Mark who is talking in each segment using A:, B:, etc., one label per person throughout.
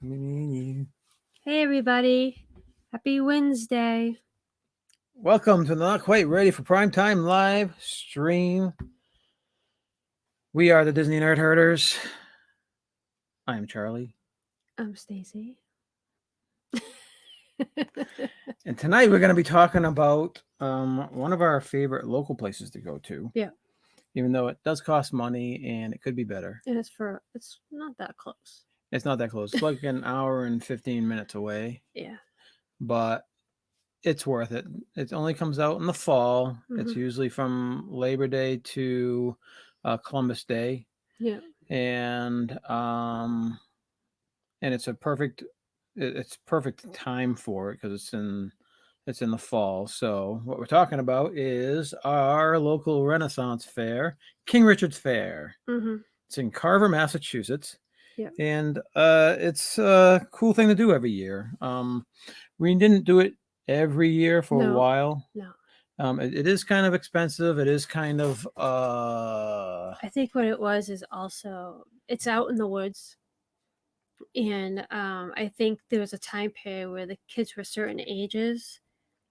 A: Me and you.
B: Hey everybody, happy Wednesday.
A: Welcome to the Not Quite Ready for Primetime live stream. We are the Disney Nerd Herders. I am Charlie.
B: I'm Stacy.
A: And tonight we're going to be talking about one of our favorite local places to go to.
B: Yeah.
A: Even though it does cost money and it could be better.
B: And it's not that close.
A: It's not that close. It's like an hour and 15 minutes away.
B: Yeah.
A: But it's worth it. It only comes out in the fall. It's usually from Labor Day to Columbus Day.
B: Yeah.
A: And it's perfect time for it because it's in the fall. So what we're talking about is our local Renaissance fair, King Richard's Fair. It's in Carver, Massachusetts.
B: Yeah.
A: And it's a cool thing to do every year. We didn't do it every year for a while.
B: No.
A: It is kind of expensive. It is kind of
B: I think what it was is also it's out in the woods. And I think there was a time period where the kids were certain ages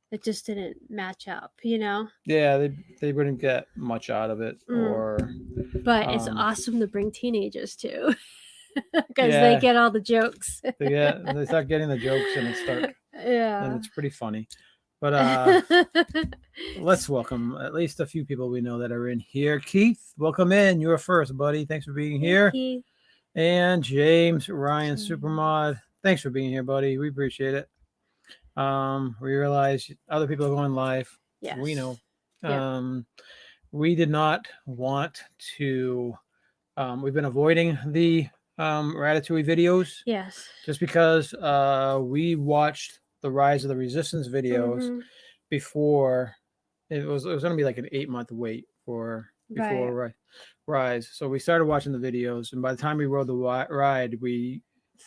B: that just didn't match up,
A: Yeah, they wouldn't get much out of it.
B: But it's awesome to bring teenagers to. Because they get all the jokes.
A: They start getting the jokes and and it's pretty funny. But let's welcome at least a few people we know that are in here. Keith, welcome in. You're first, buddy. Thanks for being here.
B: Keith.
A: And James Ryan Supermod, thanks for being here, buddy. We appreciate it. We realize other people are going live.
B: Yes.
A: We know. We did not want to. We've been avoiding the Ratatouille videos.
B: Yes.
A: Just because we watched the Rise of the Resistance videos before it was going to be like an 8-month wait before Rise. So we started watching the videos, and by the time we rode the ride, we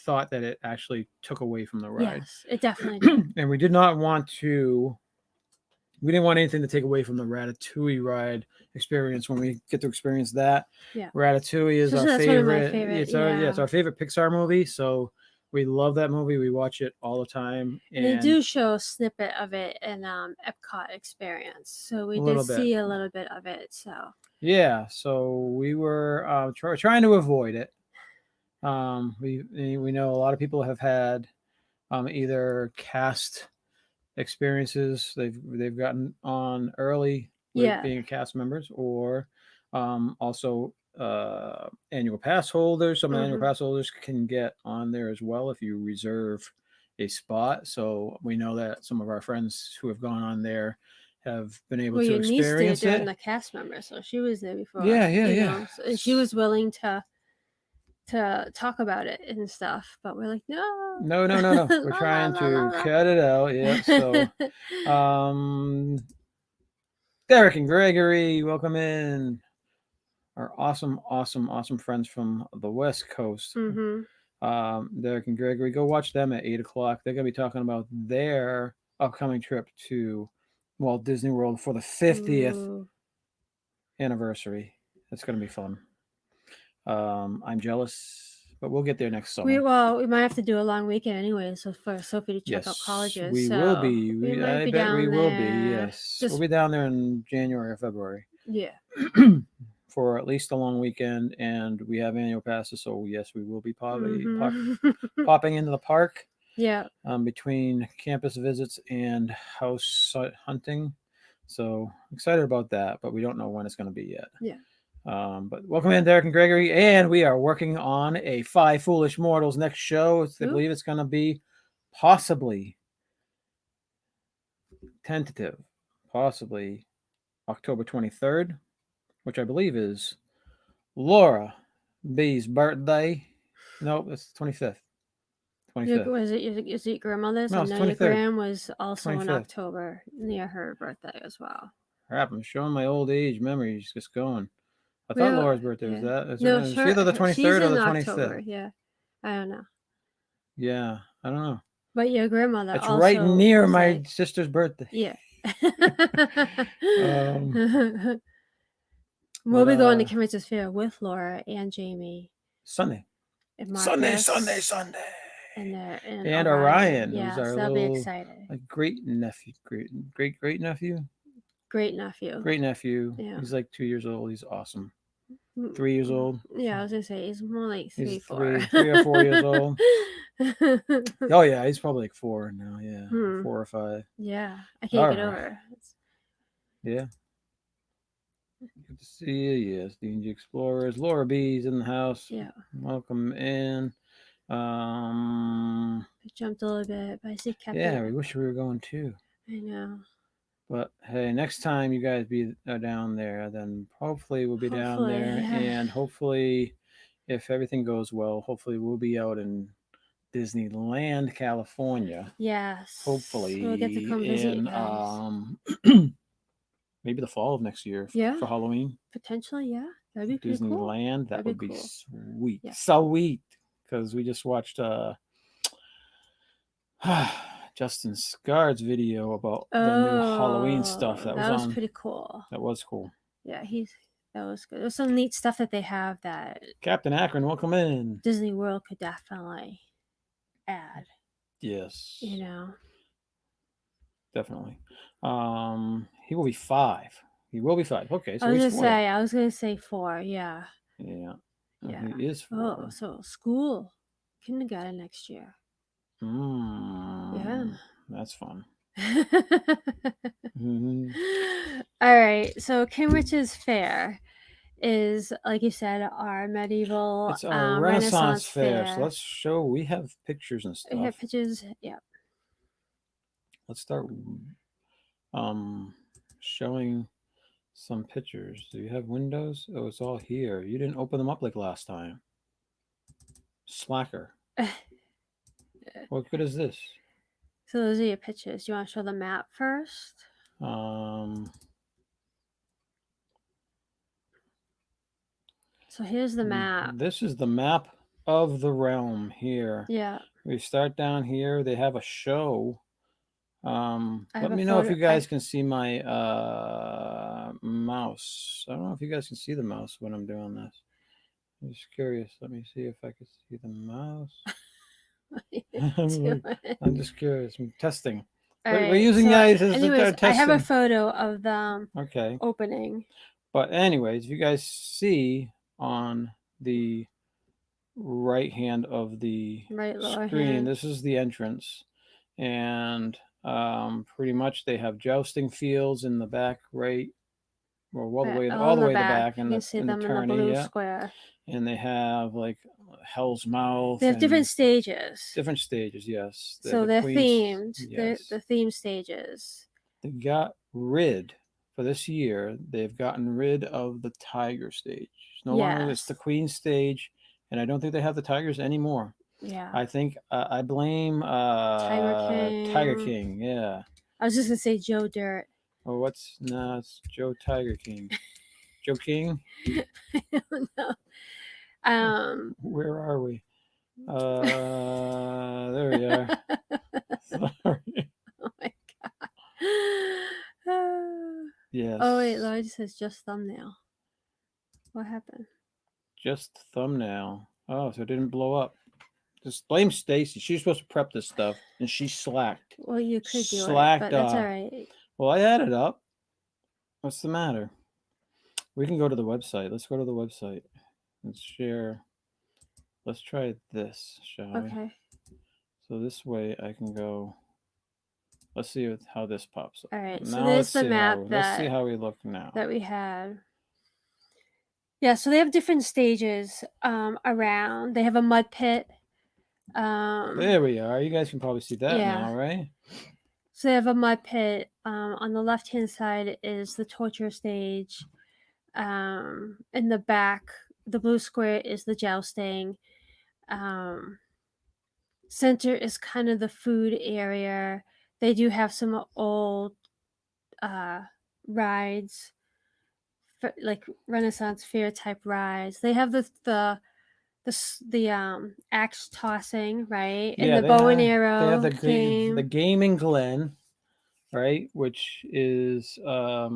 A: thought that it actually took away from the ride.
B: Yes, it definitely did.
A: And we did not want to. We didn't want anything to take away from the Ratatouille ride experience when we get to experience that.
B: Yeah.
A: Ratatouille is our favorite. It's our favorite Pixar movie. So we love that movie. We watch it all the time.
B: And they do show a snippet of it in Epcot Experience. So we did see a little bit of it. So
A: yeah. So we were trying to avoid it. We know a lot of people have had either cast experiences they've gotten on early being cast members, or also annual pass holders. Some annual pass holders can get on there as well if you reserve a spot. So we know that some of our friends who have gone on there have been able to experience it.
B: During the cast member, so she was there before.
A: Yeah.
B: And she was willing to talk about it and stuff, but we're like, no.
A: We're trying to cut it out. Yeah. So Derek and Gregory, welcome in. Our awesome friends from the West Coast. Derek and Gregory, go watch them at 8:00. They're gonna be talking about their upcoming trip to Walt Disney World for the 50th anniversary. It's gonna be fun. I'm jealous, but we'll get there next summer.
B: We might have to do a long weekend anyway, so for Sophie to check out colleges.
A: We will be. I bet we will be. Yes, we'll be down there in January or February.
B: Yeah.
A: For at least a long weekend, and we have annual passes, so yes, we will be popping into the park.
B: Yeah.
A: Between campus visits and house hunting, so excited about that, but we don't know when it's going to be yet.
B: Yeah.
A: But welcome in, Derek and Gregory, and we are working on a Five Foolish Mortals next show. I believe it's going to be possibly tentative, possibly October 23rd, which I believe is Laura B's birthday. No, it's 25th.
B: 25th. Is it your grandmother's?
A: No, it's 23rd.
B: Your grand was also
A: 25th.
B: in October near her birthday as well.
A: Crap, I'm showing my old age memories just going. I thought Laura's birthday was that. It's either the 23rd or the 25th.
B: October, yeah. I don't know.
A: Yeah, I don't know.
B: But your grandmother
A: It's right near my sister's birthday.
B: Yeah. We'll be going to King Richard's Fair with Laura and Jamie.
A: Sunday.
B: And Marcus.
A: Sunday. And Orion, who's
B: Yes,
A: our
B: that'll be
A: little
B: exciting.
A: great nephew, great nephew.
B: Great nephew.
A: Great nephew.
B: Yeah.
A: He's like 2 years old. He's awesome. 3 years old.
B: Yeah, I was gonna say he's more like
A: He's
B: 4.
A: 3 or 4 years old. Oh yeah, he's probably like 4 now. Yeah, 4 or 5.
B: Yeah, I can't get over.
A: Yeah. Good to see you. Yes, D&G Explorers. Laura B's in the house.
B: Yeah.
A: Welcome in. I
B: jumped a little bit, but I see Captain.
A: Yeah, we wish we were going too.
B: I know.
A: But hey, next time you guys be down there, then hopefully we'll be down there,
B: yeah.
A: and hopefully, if everything goes well, hopefully we'll be out in Disneyland, California.
B: Yes.
A: Hopefully,
B: we'll get to come visit you
A: guys. Maybe the fall of next year. For Halloween.
B: Potentially, yeah. That'd be pretty
A: Disneyland.
B: Cool.
A: That would be
B: cool.
A: sweet.
B: Yeah.
A: Sweet. Because we just watched Justin Scar's video about the new Halloween stuff. That was
B: pretty cool.
A: That was cool.
B: Yeah, that was good. There's some neat stuff that they have that
A: Captain Akron, welcome in.
B: Disney World could definitely add.
A: Yes.
B: You know.
A: Definitely. He will be 5. He will be 5. Okay, so
B: I was gonna say 4. Yeah.
A: Yeah.
B: Yeah.
A: He is 4.
B: Oh, so school, kindergarten next year.
A: Yeah. That's fun.
B: All right. So Cambridge's Faire is, like you said, our medieval.
A: It's our Renaissance fair. So let's show. We have pictures and stuff.
B: We have pictures. Yeah.
A: Let's start showing some pictures. Do you have windows? Oh, it's all here. You didn't open them up like last time. Slacker. What good is this?
B: So those are your pictures. Do you want to show the map first? So here's the map.
A: This is the map of the realm here.
B: Yeah.
A: We start down here. They have a show. Let me know if you guys can see my mouse. I don't know if you guys can see the mouse when I'm doing this. I'm just curious. Let me see if I can see the mouse. I'm just curious. I'm testing. We're using guys as testing.
B: I have a photo of them opening.
A: But anyways, if you guys see on the right hand of the screen, this is the entrance. And pretty much they have jousting fields in the back right, or all the way to the back, and
B: you can see them in the blue square.
A: And they have like Hell's Mouth.
B: They have different stages.
A: Different stages, yes.
B: So they're themed. Yes. They're theme stages.
A: They got rid for this year. They've gotten rid of the tiger stage. No longer it's the queen stage, and I don't think they have the tigers anymore.
B: Yeah.
A: I think I blame Tiger King. Yeah.
B: I was just gonna say Joe Dirt.
A: Oh, it's Joe Tiger King. Joe King?
B: I don't know.
A: Where are we? There we are. Sorry.
B: Oh my god.
A: Yes.
B: Oh wait, Laura just says just thumbnail. What happened?
A: Just thumbnail. Oh, so it didn't blow up. Just blame Stacy. She's supposed to prep this stuff, and she slacked.
B: Well, you could do it, but that's all right.
A: Well, I had it up. What's the matter? We can go to the website. Let's go to the website. Let's share. Let's try this, shall we?
B: Okay.
A: So this way I can go. Let's see how this pops up.
B: All right. So there's the map
A: let's see how we look now.
B: That we had. Yeah. So they have different stages around. They have a mud pit.
A: There we are. You guys can probably see that now, right?
B: So they have a mud pit. On the left-hand side is the torture stage. In the back, the blue square is the jousting. Center is kind of the food area. They do have some old rides, like Renaissance fair type rides. They have the axe tossing, right? And the bow and arrow.
A: They have the gaming Glen, right? Which is I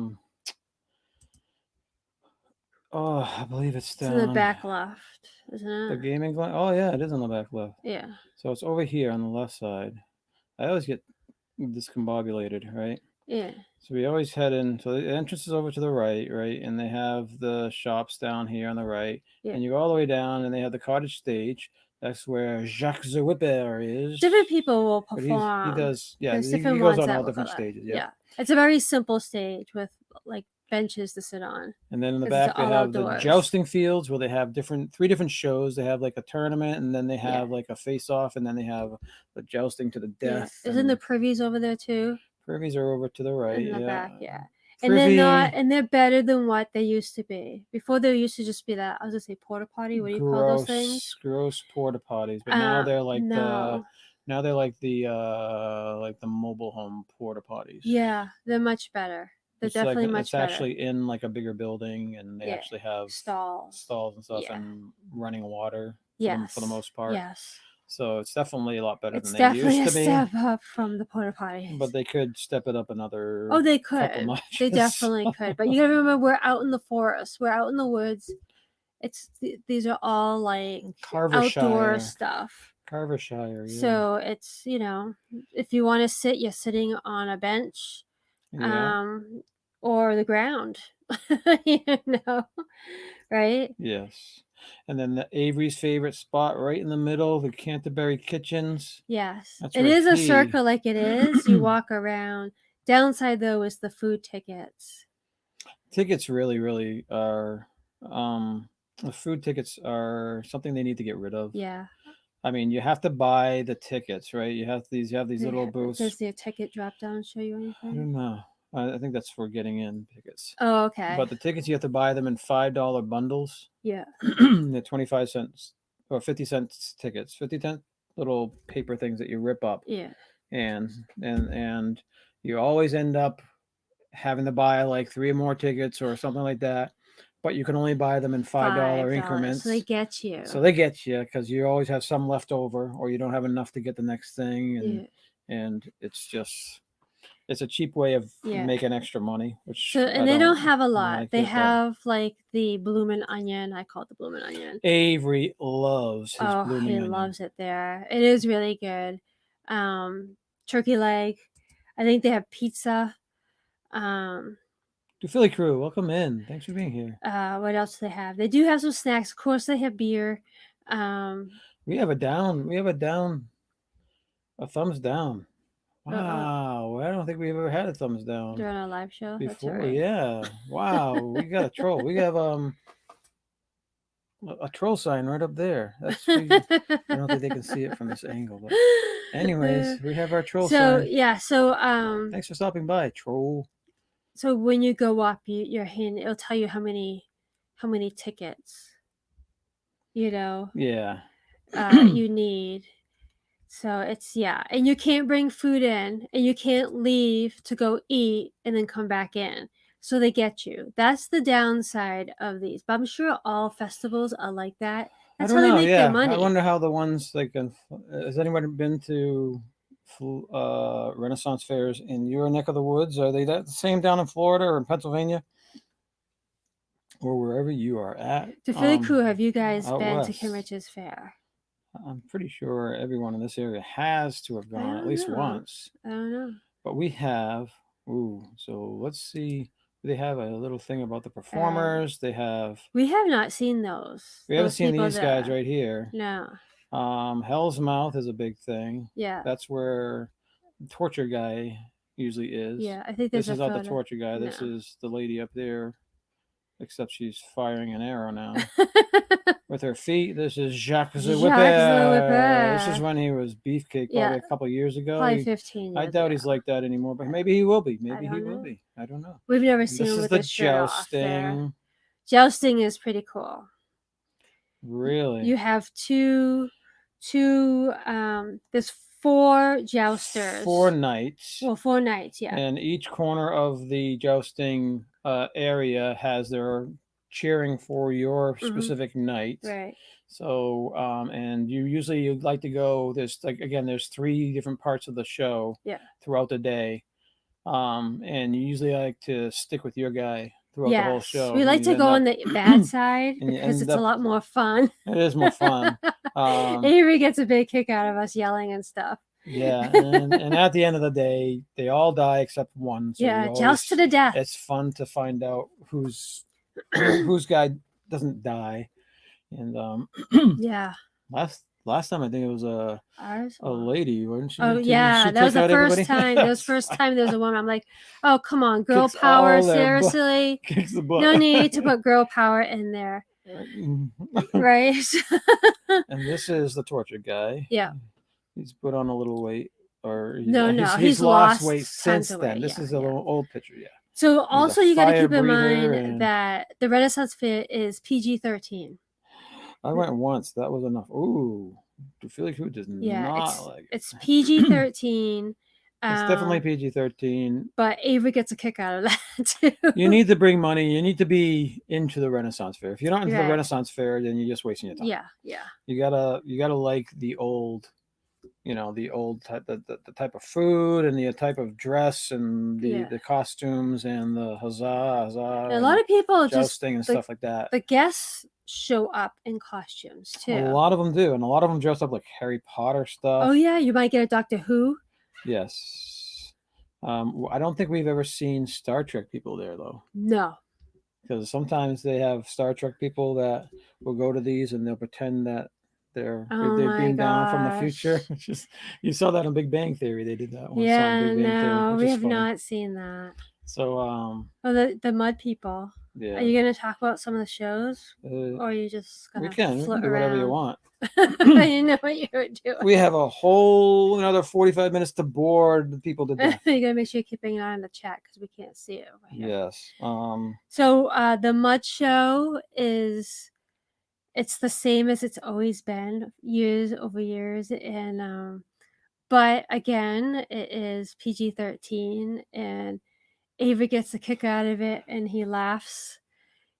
A: believe it's down
B: in the back left, isn't it?
A: The gaming Glen. Oh yeah, it is on the back left.
B: Yeah.
A: So it's over here on the left side. I always get discombobulated, right?
B: Yeah.
A: So we always head in. So the entrance is over to the right, right? And they have the shops down here on the right.
B: Yeah.
A: And you go all the way down, and they have the cottage stage. That's where Jacques the Whipper is.
B: Different people will
A: But
B: perform.
A: he does, yeah.
B: There's
A: He
B: different
A: goes
B: ones
A: on
B: that
A: all
B: will go
A: different
B: there.
A: stages.
B: Yeah. It's a very simple stage with like benches to sit on.
A: And then in the
B: 'Cause it's
A: back they
B: all
A: have the
B: outdoors.
A: jousting fields where they have three different shows. They have like a tournament, and then they have like a face off, and then they have the jousting to the death.
B: Isn't the privies over there too?
A: Privies are over to the right.
B: In the back, And
A: Privy,
B: they're not, and they're better than what they used to be. Before they used to just be that, I was gonna say porta potty. What do you call those things?
A: Gross porta potties. But now they're like
B: no.
A: like the mobile home porta potties.
B: Yeah, they're much better. They're definitely much better.
A: It's actually in like a bigger building, and they actually have
B: stalls
A: and stuff, and running water. For the most part.
B: Yes.
A: So it's definitely a lot better than they used to be.
B: It's definitely a step up from the porta potties.
A: But they could step it up another.
B: Oh, they could. They definitely could. But you gotta remember, we're out in the forest. We're out in the woods. These are all like outdoor stuff.
A: Carvershire. Yeah.
B: So it's, if you want to sit, you're sitting on a bench, or the ground. Right?
A: Yes. And then the Avery's favorite spot right in the middle, the Canterbury Kitchens.
B: Yes. It is a circle like it is. You walk around. Downside, though, is the food tickets.
A: Tickets really are... the food tickets are something they need to get rid of.
B: Yeah.
A: I mean, you have to buy the tickets, right? You have these little booths.
B: Does their ticket drop down show you anything?
A: I don't know. I think that's for getting in tickets.
B: Oh, okay.
A: But the tickets, you have to buy them in $5 bundles.
B: Yeah.
A: They're 25 cents or 50 cents tickets, 50-cent little paper things that you rip up.
B: Yeah.
A: And you always end up having to buy like 3 or more tickets or something like that. But you can only buy them in $5 increments.
B: So they get you.
A: Because you always have some left over, or you don't have enough to get the next thing. And it's a cheap way of making extra money.
B: And they don't have a lot. They have like the bloomin' onion. I call it the bloomin' onion.
A: Avery loves his bloomin' onion.
B: He loves it there. It is really good. Turkey leg. I think they have pizza.
A: To Philly Crew, welcome in. Thanks for being here.
B: What else do they have? They do have some snacks. Of course, they have beer.
A: We have a thumbs down. Wow, I don't think we've ever had a thumbs down
B: during a live show
A: before. Right. Yeah, wow, we got a troll. We have a troll sign right up there. I don't think they can see it from this angle, but anyways, we have our troll sign.
B: So
A: thanks for stopping by, troll.
B: So when you go up, your hand, it'll tell you how many tickets, you need. So it's, and you can't bring food in, and you can't leave to go eat and then come back in. So they get you. That's the downside of these. But I'm sure all festivals are like that. That's how they make their money.
A: I wonder how the ones like, has anyone been to Renaissance fairs in your neck of the woods? Are they the same down in Florida or in Pennsylvania or wherever you are at?
B: To Philly Crew, have you guys been to Cambridge's Fair?
A: I'm pretty sure everyone in this area has to have gone at least once.
B: I don't know.
A: But we have. So let's see. They have a little thing about the performers. We
B: have not seen those.
A: We haven't seen these guys right here.
B: No.
A: Hell's Mouth is a big thing.
B: Yeah.
A: That's where the torture guy usually is.
B: Yeah, I think this is
A: not the torture guy. No. This is the lady up there, except she's firing an arrow now with her feet. This is Jacques the Whipper. This is when he was Beefcake, probably a couple of years ago.
B: Probably 15 years
A: I doubt he's like that anymore, but maybe he will be. Maybe he will be. I don't know.
B: We've never seen him with the jousting. Jousting is pretty cool.
A: Really?
B: You have two there's 4 jousters.
A: 4 nights.
B: Well, 4 nights, yeah.
A: And each corner of the jousting area has their cheering for your specific night.
B: Right.
A: So, and you'd like to go, there's 3 different parts of the show throughout the day. And you usually like to stick with your guy. throughout the whole show.
B: We like to go on the bad side because it's a lot more fun.
A: It is more fun.
B: Avery gets a big kick out of us yelling and stuff.
A: Yeah, and at the end of the day, they all die except one. So
B: just to the death.
A: It's fun to find out whose guy doesn't die. And last time I think it was a lady, wasn't she?
B: Oh yeah, that was the first time. That was the first time there was a woman. I'm like, oh come on, girl power, seriously. No need to put girl power in there, right?
A: And this is the tortured guy.
B: Yeah,
A: he's put on a little weight, or
B: he's lost
A: weight since then. This is a little old picture, yeah.
B: So also you got to keep in mind that the Renaissance Fair is PG-13.
A: I went once. That was enough. Ooh, I feel like who does not like it.
B: It's PG-13.
A: It's definitely PG-13.
B: But Avery gets a kick out of that too.
A: You need to bring money. You need to be into the Renaissance Fair. If you're not into the Renaissance Fair, then you're just wasting your time.
B: Yeah.
A: You gotta like the old, the old type, the type of food and the type of dress and the costumes and the huzzah.
B: A lot of people
A: jousting and stuff like that.
B: The guests show up in costumes too.
A: A lot of them do, and a lot of them dress up like Harry Potter stuff.
B: Oh yeah, you might get a Doctor Who.
A: Yes. I don't think we've ever seen Star Trek people there though.
B: No.
A: Because sometimes they have Star Trek people that will go to these and they'll pretend that they're being down from the future. You saw that on Big Bang Theory. They did that one.
B: Yeah, Big Bang Theory, we have not seen that.
A: So
B: the mud people. Yeah. Are you gonna talk about some of the shows, or are you just gonna?
A: We can do whatever you want.
B: You know what you're doing.
A: We have a whole another 45 minutes to board the people to death.
B: You gotta make sure you're keeping an eye on the chat because we can't see it over here.
A: Yes.
B: So the mud show it's the same as it's always been years over years, and but again it is PG-13 and Avery gets a kick out of it and he laughs,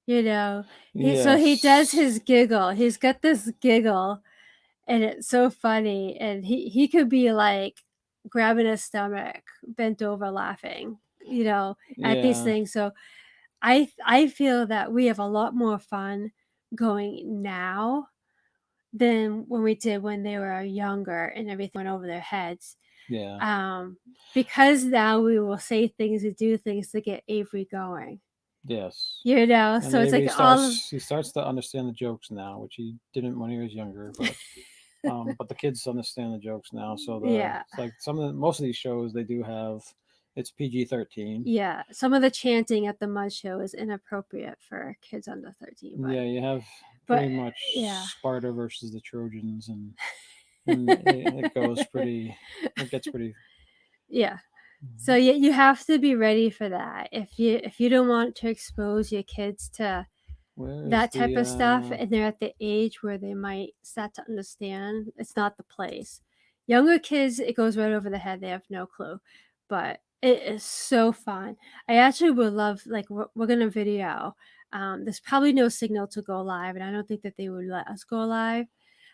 B: so he does his giggle. He's got this giggle and it's so funny, and he could be like grabbing his stomach bent over laughing at these things. So I feel that we have a lot more fun going now than when we did when they were younger and everything went over their heads. Because now we will say things and do things to get Avery going.
A: Yes.
B: So it's
A: Avery
B: like
A: he starts to understand the jokes now, which he didn't when he was younger, but but the kids understand the jokes now. So it's like most of these shows they do have. It's PG-13.
B: Yeah, some of the chanting at the mud show is inappropriate for kids under 13. But,
A: you have pretty much Sparta versus the Trojans, and it gets pretty.
B: Yeah. So you have to be ready for that. If you don't want to expose your kids to that type of stuff, and they're at the age where they might start to understand, it's not the place. Younger kids, it goes right over the head. They have no clue, but it is so fun. I actually would love, we're gonna video. There's probably no signal to go live, and I don't think that they would let us go live.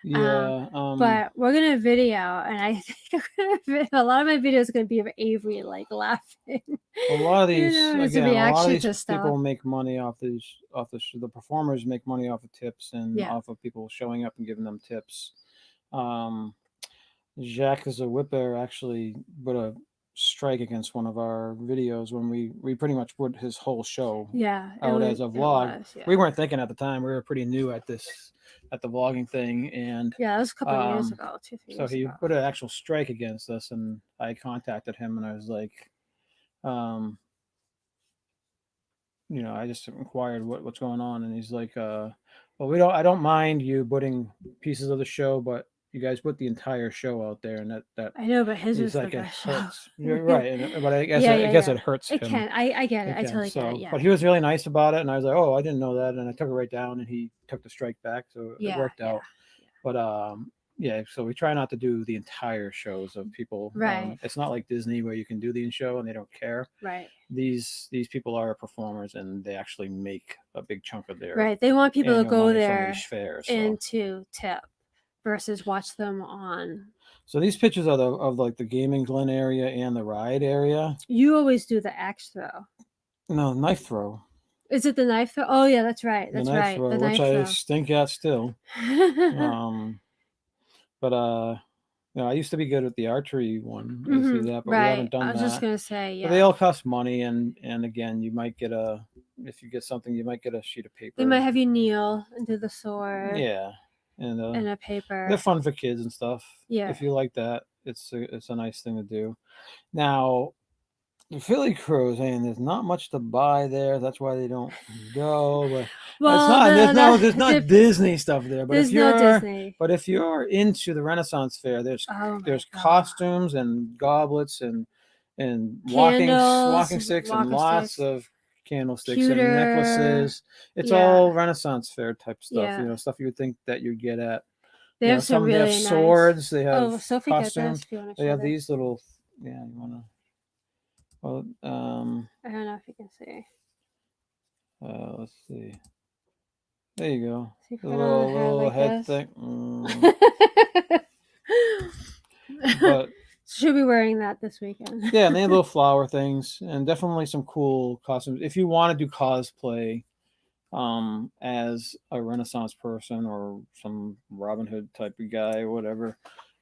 B: But we're gonna video, and I think a lot of my videos are gonna be of Avery laughing.
A: A lot of these, a lot of these people make money off the the performers make money off of tips and off of people showing up and giving them tips. Jacques is a whipper actually put a strike against one of our videos when we pretty much put his whole show out as a vlog. We weren't thinking at the time. We were pretty new at the vlogging thing, and
B: that was a couple of years ago, 2-3 years ago.
A: So he put an actual strike against us, and I contacted him and I was like, I just inquired what's going on, and he's like, well, I don't mind you putting pieces of the show, but you guys put the entire show out there, and that
B: I know, but his is like the best show.
A: You're right, but I guess it hurts him.
B: It can. I get it. I totally get it. Yeah.
A: But he was really nice about it, and I was like, oh, I didn't know that, and I took it right down, and he took the strike back, so it worked out. But so we try not to do the entire shows of people.
B: Right.
A: It's not like Disney where you can do the show and they don't care.
B: Right.
A: These people are performers, and they actually make a big chunk of their
B: They want people to go there
A: fairs,
B: and to tip versus watch them on.
A: So these pictures are of the gaming Glen area and the ride area.
B: You always do the axe throw.
A: No, knife throw.
B: Is it the knife throw? Oh yeah, that's right.
A: The
B: That's
A: knife
B: right.
A: throw,
B: The
A: which
B: knife
A: I
B: throw.
A: stink at still. But I used to be good at the archery one. I used to do that, but we
B: Right.
A: haven't done
B: I was just
A: that.
B: gonna say,
A: But they
B: yeah.
A: all cost money, and again, you might get if you get something, you might get a sheet of paper.
B: They might have you kneel and do the sword.
A: Yeah, and
B: a paper.
A: they're fun for kids and stuff.
B: Yeah.
A: If you like that, it's a nice thing to do. Now, the Philly Crows, and there's not much to buy there. That's why they don't go. But
B: well,
A: there's not Disney stuff there. But
B: there's no Disney.
A: But if you're into the Renaissance Fair, there's costumes and goblets and walking sticks and lots of candlesticks and necklaces. It's all Renaissance Fair type stuff. You know, stuff you would think that you'd get at.
B: They have some really
A: nice swords. They have
B: Sophie,
A: costumes. They have these
B: this.
A: little. Yeah, you want to. Well,
B: I don't know if you can see.
A: Let's see. There you go.
B: See,
A: the little head thing. But
B: she'll be wearing that this weekend.
A: Yeah, and they have little flower things, and definitely some cool costumes. If you want to do cosplay, as a Renaissance person or some Robin Hood type of guy or whatever,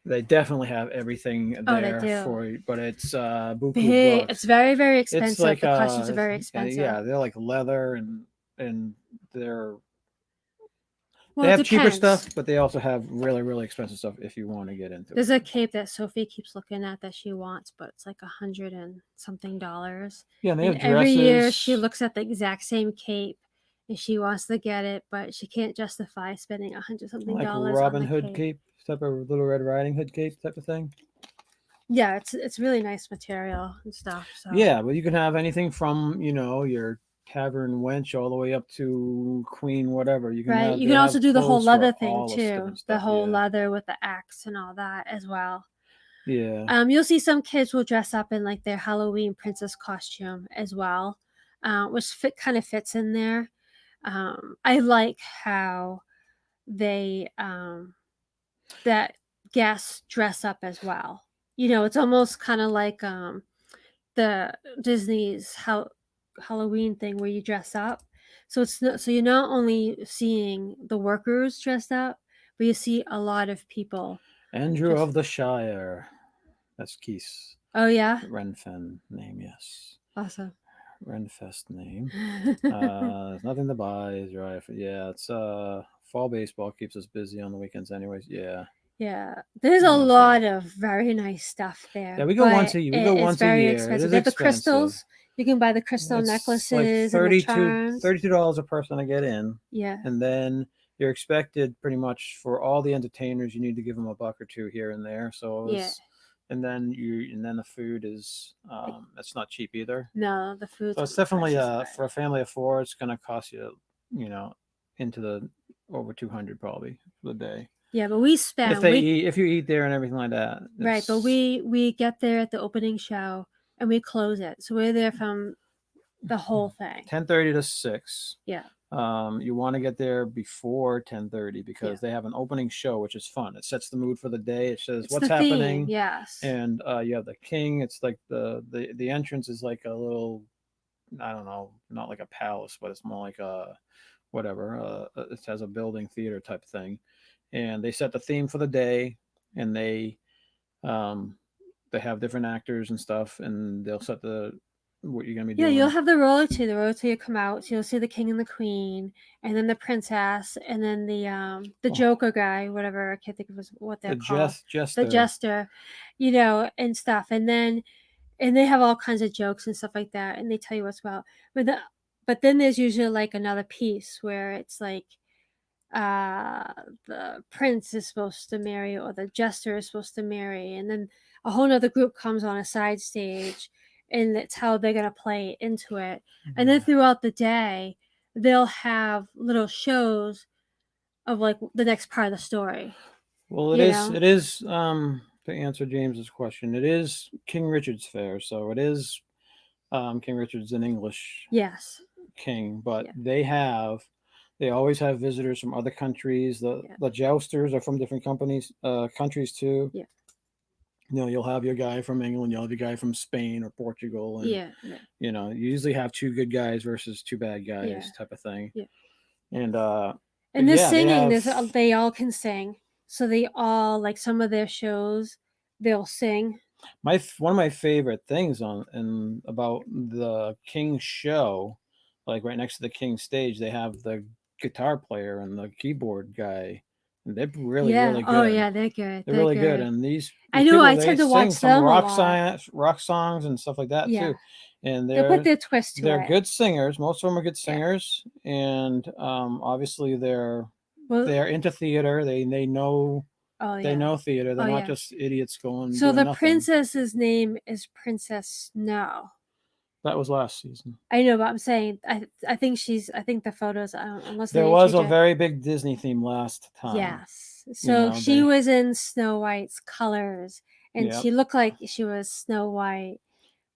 A: they definitely have everything there for you. But it's buku bucks.
B: It's very, very expensive.
A: It's like
B: the costumes are very expensive.
A: Yeah, they're like leather and they're. They have cheaper stuff, but they also have really, really expensive stuff if you want to get into it.
B: There's a cape that Sophie keeps looking at that she wants, but it's like $100 and something.
A: Yeah, and they have dresses.
B: Every year she looks at the exact same cape and she wants to get it, but she can't justify spending $100 something.
A: Like Robin Hood cape, type of Little Red Riding Hood cape type of thing.
B: Yeah, it's really nice material and stuff. So.
A: Yeah, but you can have anything from your Tavern Wench all the way up to Queen whatever. You can
B: you can also do the whole leather thing too. The whole leather with the axe and all that as well.
A: Yeah.
B: You'll see some kids will dress up in like their Halloween princess costume as well, which kind of fits in there. I like how they that guests dress up as well. It's almost kind of like the Disney's Halloween thing where you dress up. So you're not only seeing the workers dressed up, but you see a lot of people.
A: Andrew of the Shire. That's Keith's.
B: Oh yeah.
A: Renfen name, yes.
B: Awesome.
A: Renfest name. There's nothing to buy. Is right. Yeah, it's fall baseball keeps us busy on the weekends, anyways. Yeah.
B: Yeah, there's a lot of very nice stuff there.
A: Yeah, we go once a year.
B: It's very expensive. They have the crystals. You can buy the crystal necklaces.
A: Like $32 a person to get in.
B: Yeah.
A: And then you're expected pretty much for all the entertainers, you need to give them $1 or $2 here and there. So and then the food is it's not cheap either.
B: No, the food.
A: So it's definitely for a family of 4, it's gonna cost you into the over 200 probably for the day.
B: Yeah, but we spend
A: if you eat there and everything like that.
B: Right, but we get there at the opening show and we close it, so we're there from the whole thing.
A: 10:30 to 6.
B: Yeah.
A: You want to get there before 10:30 because they have an opening show, which is fun. It sets the mood for the day. It says what's happening.
B: Theme, yes.
A: And you have the king. It's like the entrance is like a little, I don't know, not like a palace, but it's more like a whatever. It has a building theater type thing, and they set the theme for the day, and they have different actors and stuff, and they'll set what you're gonna be doing.
B: Yeah, you'll have the royalty. The royalty will come out. So you'll see the king and the queen, and then the princess, and then the Joker guy, whatever, I can't think of what they're called. The jester, and stuff. And they have all kinds of jokes and stuff like that, and they tell you what's about. But then there's usually like another piece where it's like the prince is supposed to marry, or the jester is supposed to marry, and then a whole nother group comes on a side stage. And that's how they're going to play into it. Mm-hmm. And then throughout the day, they'll have little shows of like the next part of the story.
A: Well, it is to answer James's question, it is King Richard's Fair. So it is King Richard's an English king, but they always have visitors from other countries. The jousters are from different countries too.
B: Yeah.
A: You'll have your guy from England, you'll have your guy from Spain or Portugal, and
B: Yeah.
A: you usually have two good guys versus two bad guys,
B: Yeah.
A: type of thing.
B: Yeah.
A: And
B: And the
A: yeah,
B: singing, they all can sing. So they all, like, some of their shows, they'll sing.
A: one of my favorite things about the King show, like right next to the King stage, they have the guitar player and the keyboard guy. And they're really good.
B: Oh yeah, they're good.
A: They're really good. And these
B: I know.
A: people,
B: I
A: they
B: tend to
A: sing
B: watch
A: some
B: them a lot.
A: rock songs and stuff like that too. And
B: they put their twist to
A: they're
B: it.
A: good singers. Most of them are good singers, and obviously they're into theater. They know.
B: Oh,
A: they know theater. They're not just idiots going.
B: So the
A: nothing.
B: princess's name is Princess Snow.
A: That was last season.
B: I know, but I'm saying I think the photos, unless
A: there was a very big Disney theme last time.
B: Yes. So she was in Snow White's colors, and she looked like she was Snow White,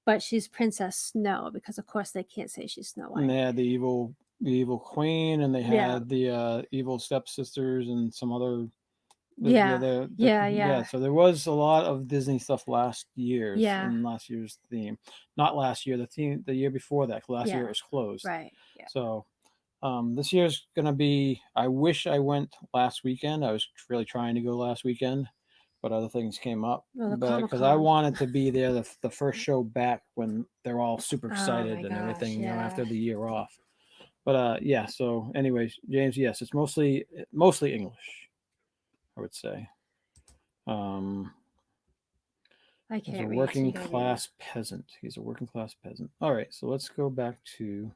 B: but she's Princess Snow because, of course, they can't say she's Snow White.
A: And they had the evil queen, and they had the evil stepsisters and some other. So there was a lot of Disney stuff last year's in last year's theme. Not last year, the year before that. Last year it was closed.
B: Right. Yeah.
A: So this year's gonna be. I wish I went last weekend. I was really trying to go last weekend, but other things came up. Because I wanted to be there the first show back when they're all super excited and everything. After the year off. But yeah. So, anyways, James, yes, it's mostly English, I would say.
B: I can't read.
A: He's a working class peasant. All right, so let's go back to.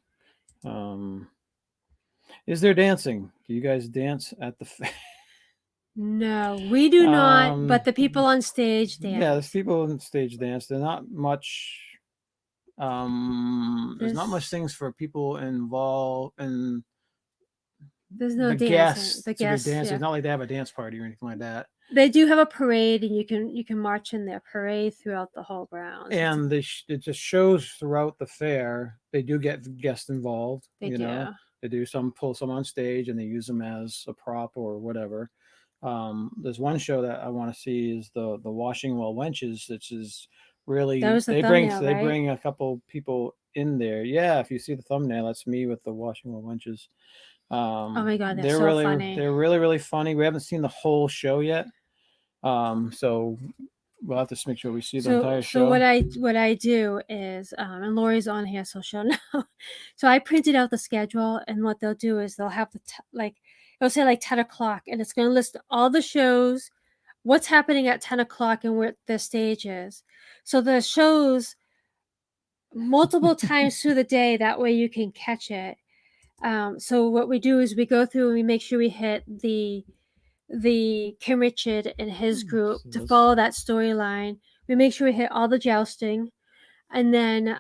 A: Is there dancing? Do you guys dance at the fair?
B: No, we do not. But the people on stage dance.
A: Yeah, there's people on stage dance. There's not much. There's not much things for people involved in.
B: There's no dancing.
A: The guests. It's not like they have a dance party or anything like that.
B: They do have a parade, and you can march in their parade throughout the whole grounds.
A: And it just shows throughout the fair. They do get guests involved. They do. They do pull some on stage, and they use them as a prop or whatever. There's one show that I want to see is the washing well wenches, which is really they bring a couple people in there. Yeah, if you see the thumbnail, that's me with the washing well wenches.
B: Oh my god, they're so
A: really
B: funny.
A: They're really, really funny. We haven't seen the whole show yet, so we'll have to make sure we see the entire show.
B: So what I do is, and Lori's on here, so she'll know. So I printed out the schedule, and what they'll do is they'll have it'll say like 10 o'clock, and it's going to list all the shows, what's happening at 10 o'clock, and where the stage is. So the shows multiple times through the day. That way you can catch it. So what we do is we go through and we make sure we hit the Kim Richard and his group to follow that storyline. We make sure we hit all the jousting, and then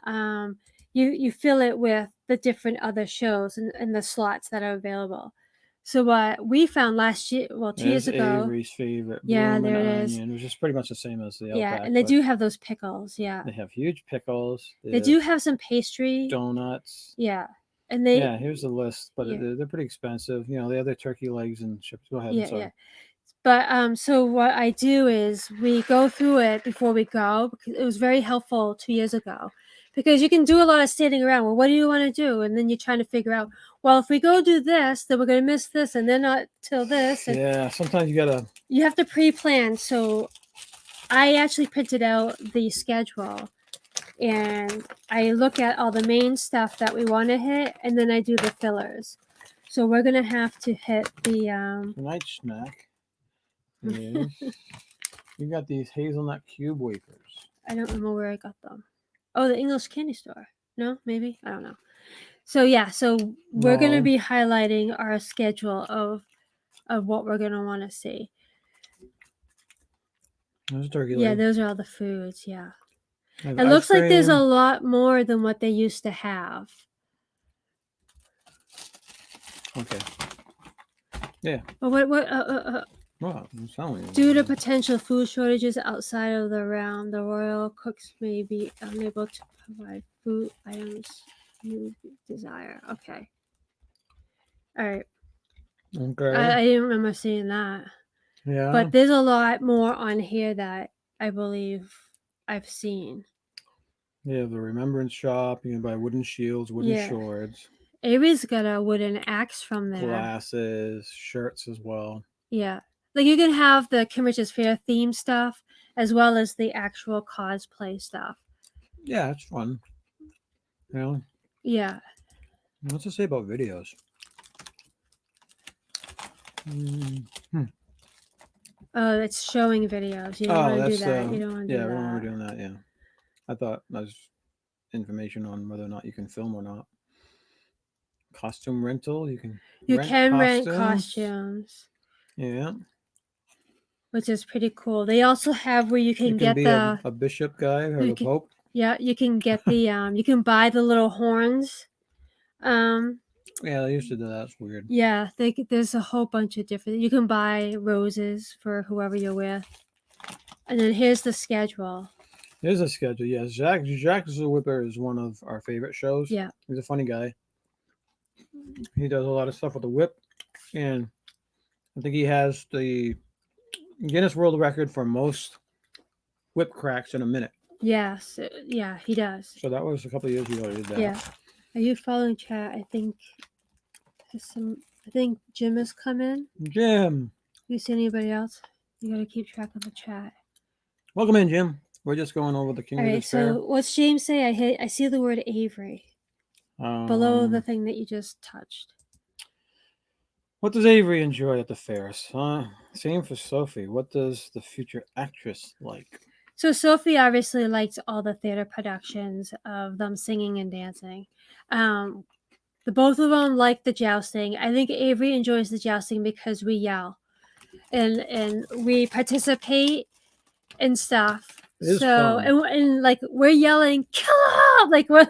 B: you fill it with the different other shows and the slots that are available. So what we found last year, 2 years ago,
A: Avery's favorite.
B: Yeah, there it is.
A: Which is pretty much the same as the Outback.
B: Yeah, and they do have those pickles. Yeah,
A: they have huge pickles.
B: They do have some pastry,
A: donuts.
B: Yeah. And
A: here's the list, but they're pretty expensive. They have their turkey legs and chips. Go ahead.
B: Yeah. But so what I do is we go through it before we go, because it was very helpful 2 years ago, because you can do a lot of standing around. Well, what do you want to do? And then you're trying to figure out, well, if we go do this, then we're going to miss this, and then not till this. And
A: sometimes you have
B: to pre-plan. So I actually printed out the schedule, and I look at all the main stuff that we want to hit, and then I do the fillers. So we're going to have to hit the
A: night snack. Yes. You got these hazelnut cube wafers.
B: I don't remember where I got them. Oh, the English candy store. No, maybe? I don't know. So we're going to be highlighting our schedule of what we're going to want to see.
A: Those turkey legs.
B: Yeah, those are all the foods, yeah. It looks like there's a lot more than what they used to have.
A: Okay. Yeah.
B: But
A: Well,
B: due to potential food shortages outside of the round, the royal cooks may be unable to provide food items you desire. Okay. All right.
A: Okay.
B: I didn't remember seeing that.
A: Yeah.
B: But there's a lot more on here that I believe I've seen.
A: Yeah, the Remembrance Shop. You can buy wooden shields, wooden swords.
B: Avery's got a wooden axe from there.
A: Glasses, shirts as well.
B: Yeah. Like you can have the Cambridge's Faire theme stuff as well as the actual cosplay stuff.
A: Yeah, it's fun. You know?
B: Yeah.
A: What's it say about videos?
B: Oh, it's showing videos. You don't want to do that. You don't want to do that.
A: Yeah, we don't want to be doing that, yeah. I thought that was information on whether or not you can film or not. Costume rental, you can
B: rent costumes.
A: Yeah.
B: Which is pretty cool. They also have where you can get
A: be a bishop guy or the pope.
B: Yeah, you can get the you can buy the little horns.
A: Yeah, they used to do that. That's weird.
B: Yeah, there's a whole bunch of different. You can buy roses for whoever you're with, and then here's the schedule.
A: Here's a schedule. Yes, Jacques the Whipper is one of our favorite shows.
B: Yeah,
A: he's a funny guy. He does a lot of stuff with the whip, and I think he has the Guinness World Record for most whip cracks in a minute.
B: Yes, yeah, he does.
A: So that was a couple of years ago. He did that.
B: Yeah. Are you following chat? I think Jim has come in.
A: Jim.
B: You see anybody else? You gotta keep track of the chat.
A: Welcome in, Jim. We're just going over the King of the Fair.
B: So what's James say? I see the word Avery below the thing that you just touched.
A: What does Avery enjoy at the Ferris? Same for Sophie. What does the future actress like?
B: So Sophie obviously likes all the theater productions of them singing and dancing. The both of them like the jousting. I think Avery enjoys the jousting because we yell and we participate in stuff. So and like we're yelling, kill him! Like we're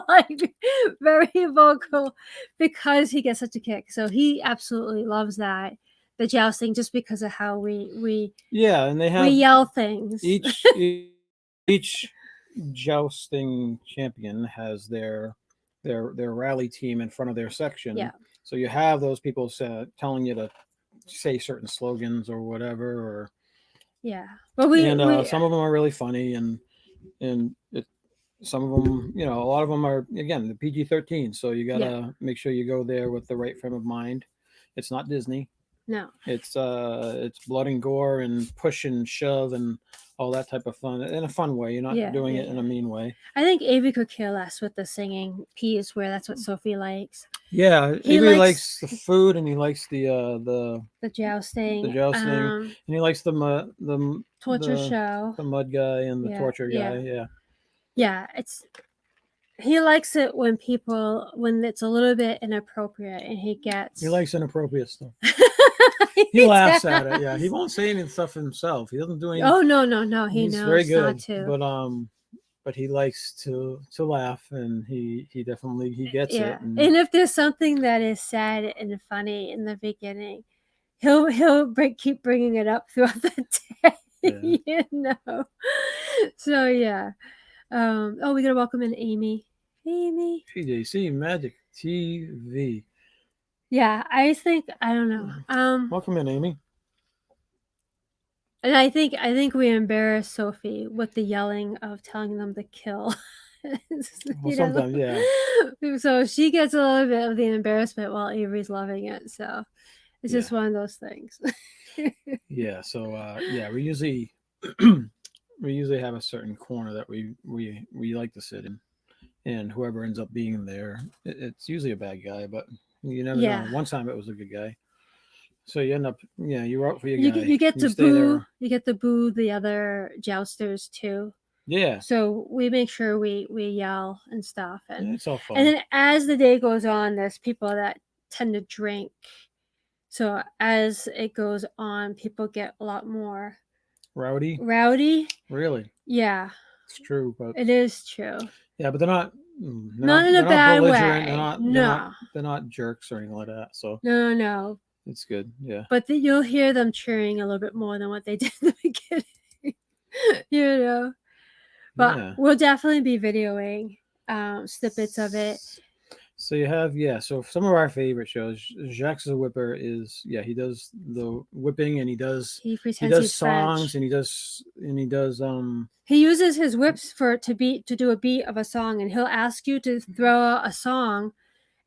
B: like very vocal because he gets such a kick. So he absolutely loves that, the jousting, just because of how we
A: and they have
B: we yell things.
A: Each jousting champion has their rally team in front of their section.
B: Yeah.
A: So you have those people telling you to say certain slogans or whatever, or
B: but
A: some of them are really funny, and some of them, a lot of them are, again, the PG-13. So you gotta make sure you go there with the right frame of mind. It's not Disney.
B: No,
A: it's blood and gore and push and shove and all that type of fun in a fun way. You're not doing it in a mean way.
B: I think Avery could care less with the singing piece, where that's what Sophie likes.
A: Yeah, Avery likes the food, and he likes the
B: jousting.
A: And he likes the
B: torture show,
A: the mud guy and the torture guy.
B: Yeah, he likes it when it's a little bit inappropriate, and he
A: likes inappropriate stuff. He laughs at it. Yeah, he won't say any stuff himself. He doesn't do anything.
B: Oh no. He's
A: very good,
B: not to.
A: But he likes to laugh, and he definitely gets it.
B: And if there's something that is sad and funny in the beginning, he'll keep bringing it up throughout the day. So yeah. We gotta welcome in Amy.
A: PJC Magic TV.
B: Yeah, I don't know.
A: Welcome in, Amy.
B: And I think we embarrass Sophie with the yelling of telling them to kill.
A: Sometimes, yeah.
B: So she gets a little bit of the embarrassment while Avery's loving it. So it's just one of those things.
A: Yeah. So we usually have a certain corner that we like to sit in, and whoever ends up being there, it's usually a bad guy, but you never know. One time it was a good guy. So you end up, you're out for your guy.
B: You get to boo. You get to boo the other jousters too.
A: Yeah.
B: So we make sure we yell and stuff, and
A: it's all fun.
B: And then as the day goes on, there's people that tend to drink. So as it goes on, people get a lot more
A: rowdy.
B: Really? Yeah.
A: It's true, but
B: it is true.
A: Yeah, but they're not.
B: Not in a bad way.
A: They're not jerks or anything like that. So
B: no.
A: It's good, yeah.
B: But you'll hear them cheering a little bit more than what they did in the beginning. But we'll definitely be videoing snippets of it.
A: So you have so some of our favorite shows. Jacques the Whipper is he does the whipping and he
B: pretends he's
A: songs
B: French.
A: and he does
B: He uses his whips to do a beat of a song, and he'll ask you to throw a song,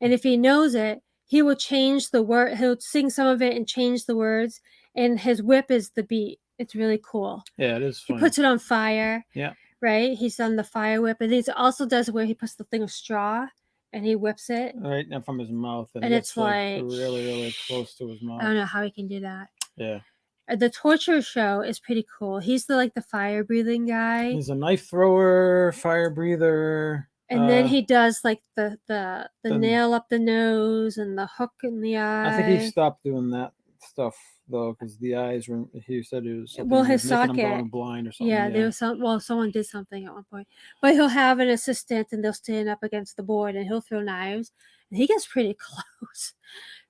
B: and if he knows it, he will change the word. He'll sing some of it and change the words, and his whip is the beat. It's really cool.
A: Yeah, it is funny.
B: He puts it on fire.
A: Yeah.
B: Right? He's done the fire whip, and he also does where he puts the thing of straw and he whips it
A: right now from his mouth,
B: and it's like
A: really, really close to his mouth.
B: I don't know how he can do that.
A: Yeah.
B: The torture show is pretty cool. He's the fire breathing guy.
A: He's a knife thrower, fire breather.
B: And then he does like the nail up the nose and the hook in the eye.
A: I think he stopped doing that stuff though, because the eyes were. He said it was something
B: his
A: making him going blind or something.
B: Yeah, there was some. Well, someone did something at one point, but he'll have an assistant and they'll stand up against the board and he'll throw knives and he gets pretty close.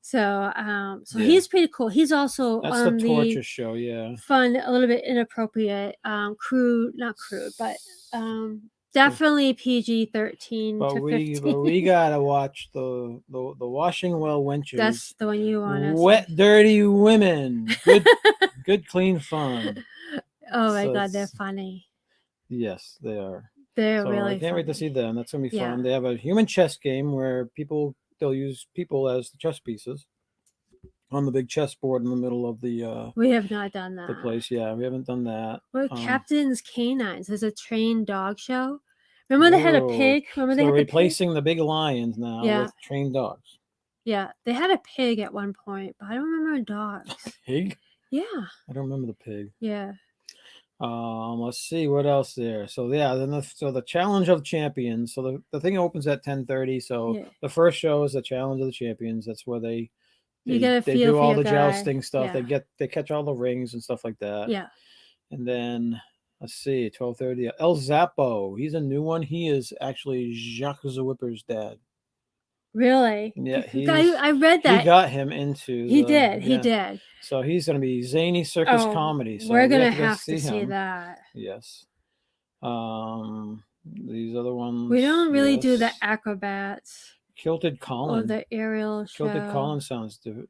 B: So, he's pretty cool. He's also on
A: the torture show. Yeah,
B: fun, a little bit inappropriate, crude, not crude, but definitely PG-13 to 15.
A: But we gotta watch the Washing Well Wenches.
B: That's the one you want.
A: Wet, dirty women. Good, clean fun.
B: Oh my God, they're funny.
A: Yes, they are.
B: They're really.
A: I can't wait to see them. That's gonna be fun.
B: Yeah.
A: They have a human chess game where they'll use people as the chess pieces on the big chessboard in the middle of the.
B: We have not done that.
A: The place, yeah, we haven't done that.
B: Well, Captain's Canines. There's a trained dog show. Remember they had a pig?
A: They're replacing the big lions now with trained dogs.
B: Yeah, they had a pig at one point, but I don't remember a dog.
A: Pig?
B: Yeah.
A: I don't remember the pig.
B: Yeah.
A: Let's see what else there. So then the Challenge of Champions. So the thing opens at 10:30. So the first show is the Challenge of the Champions. That's where they do all the jousting stuff.
B: Yeah.
A: They catch all the rings and stuff like that.
B: Yeah.
A: And then let's see, 12:30. El Zappo. He's a new one. He is actually Jacques the Whipper's dad.
B: Really?
A: Yeah,
B: I read that.
A: He got him into.
B: He did.
A: So he's going to be zany circus comedy. So
B: we're going to have to see that.
A: Yes. These other ones.
B: We don't really do the acrobats.
A: Kilted Colin.
B: Or the aerial show.
A: Kilted Colin sounds different.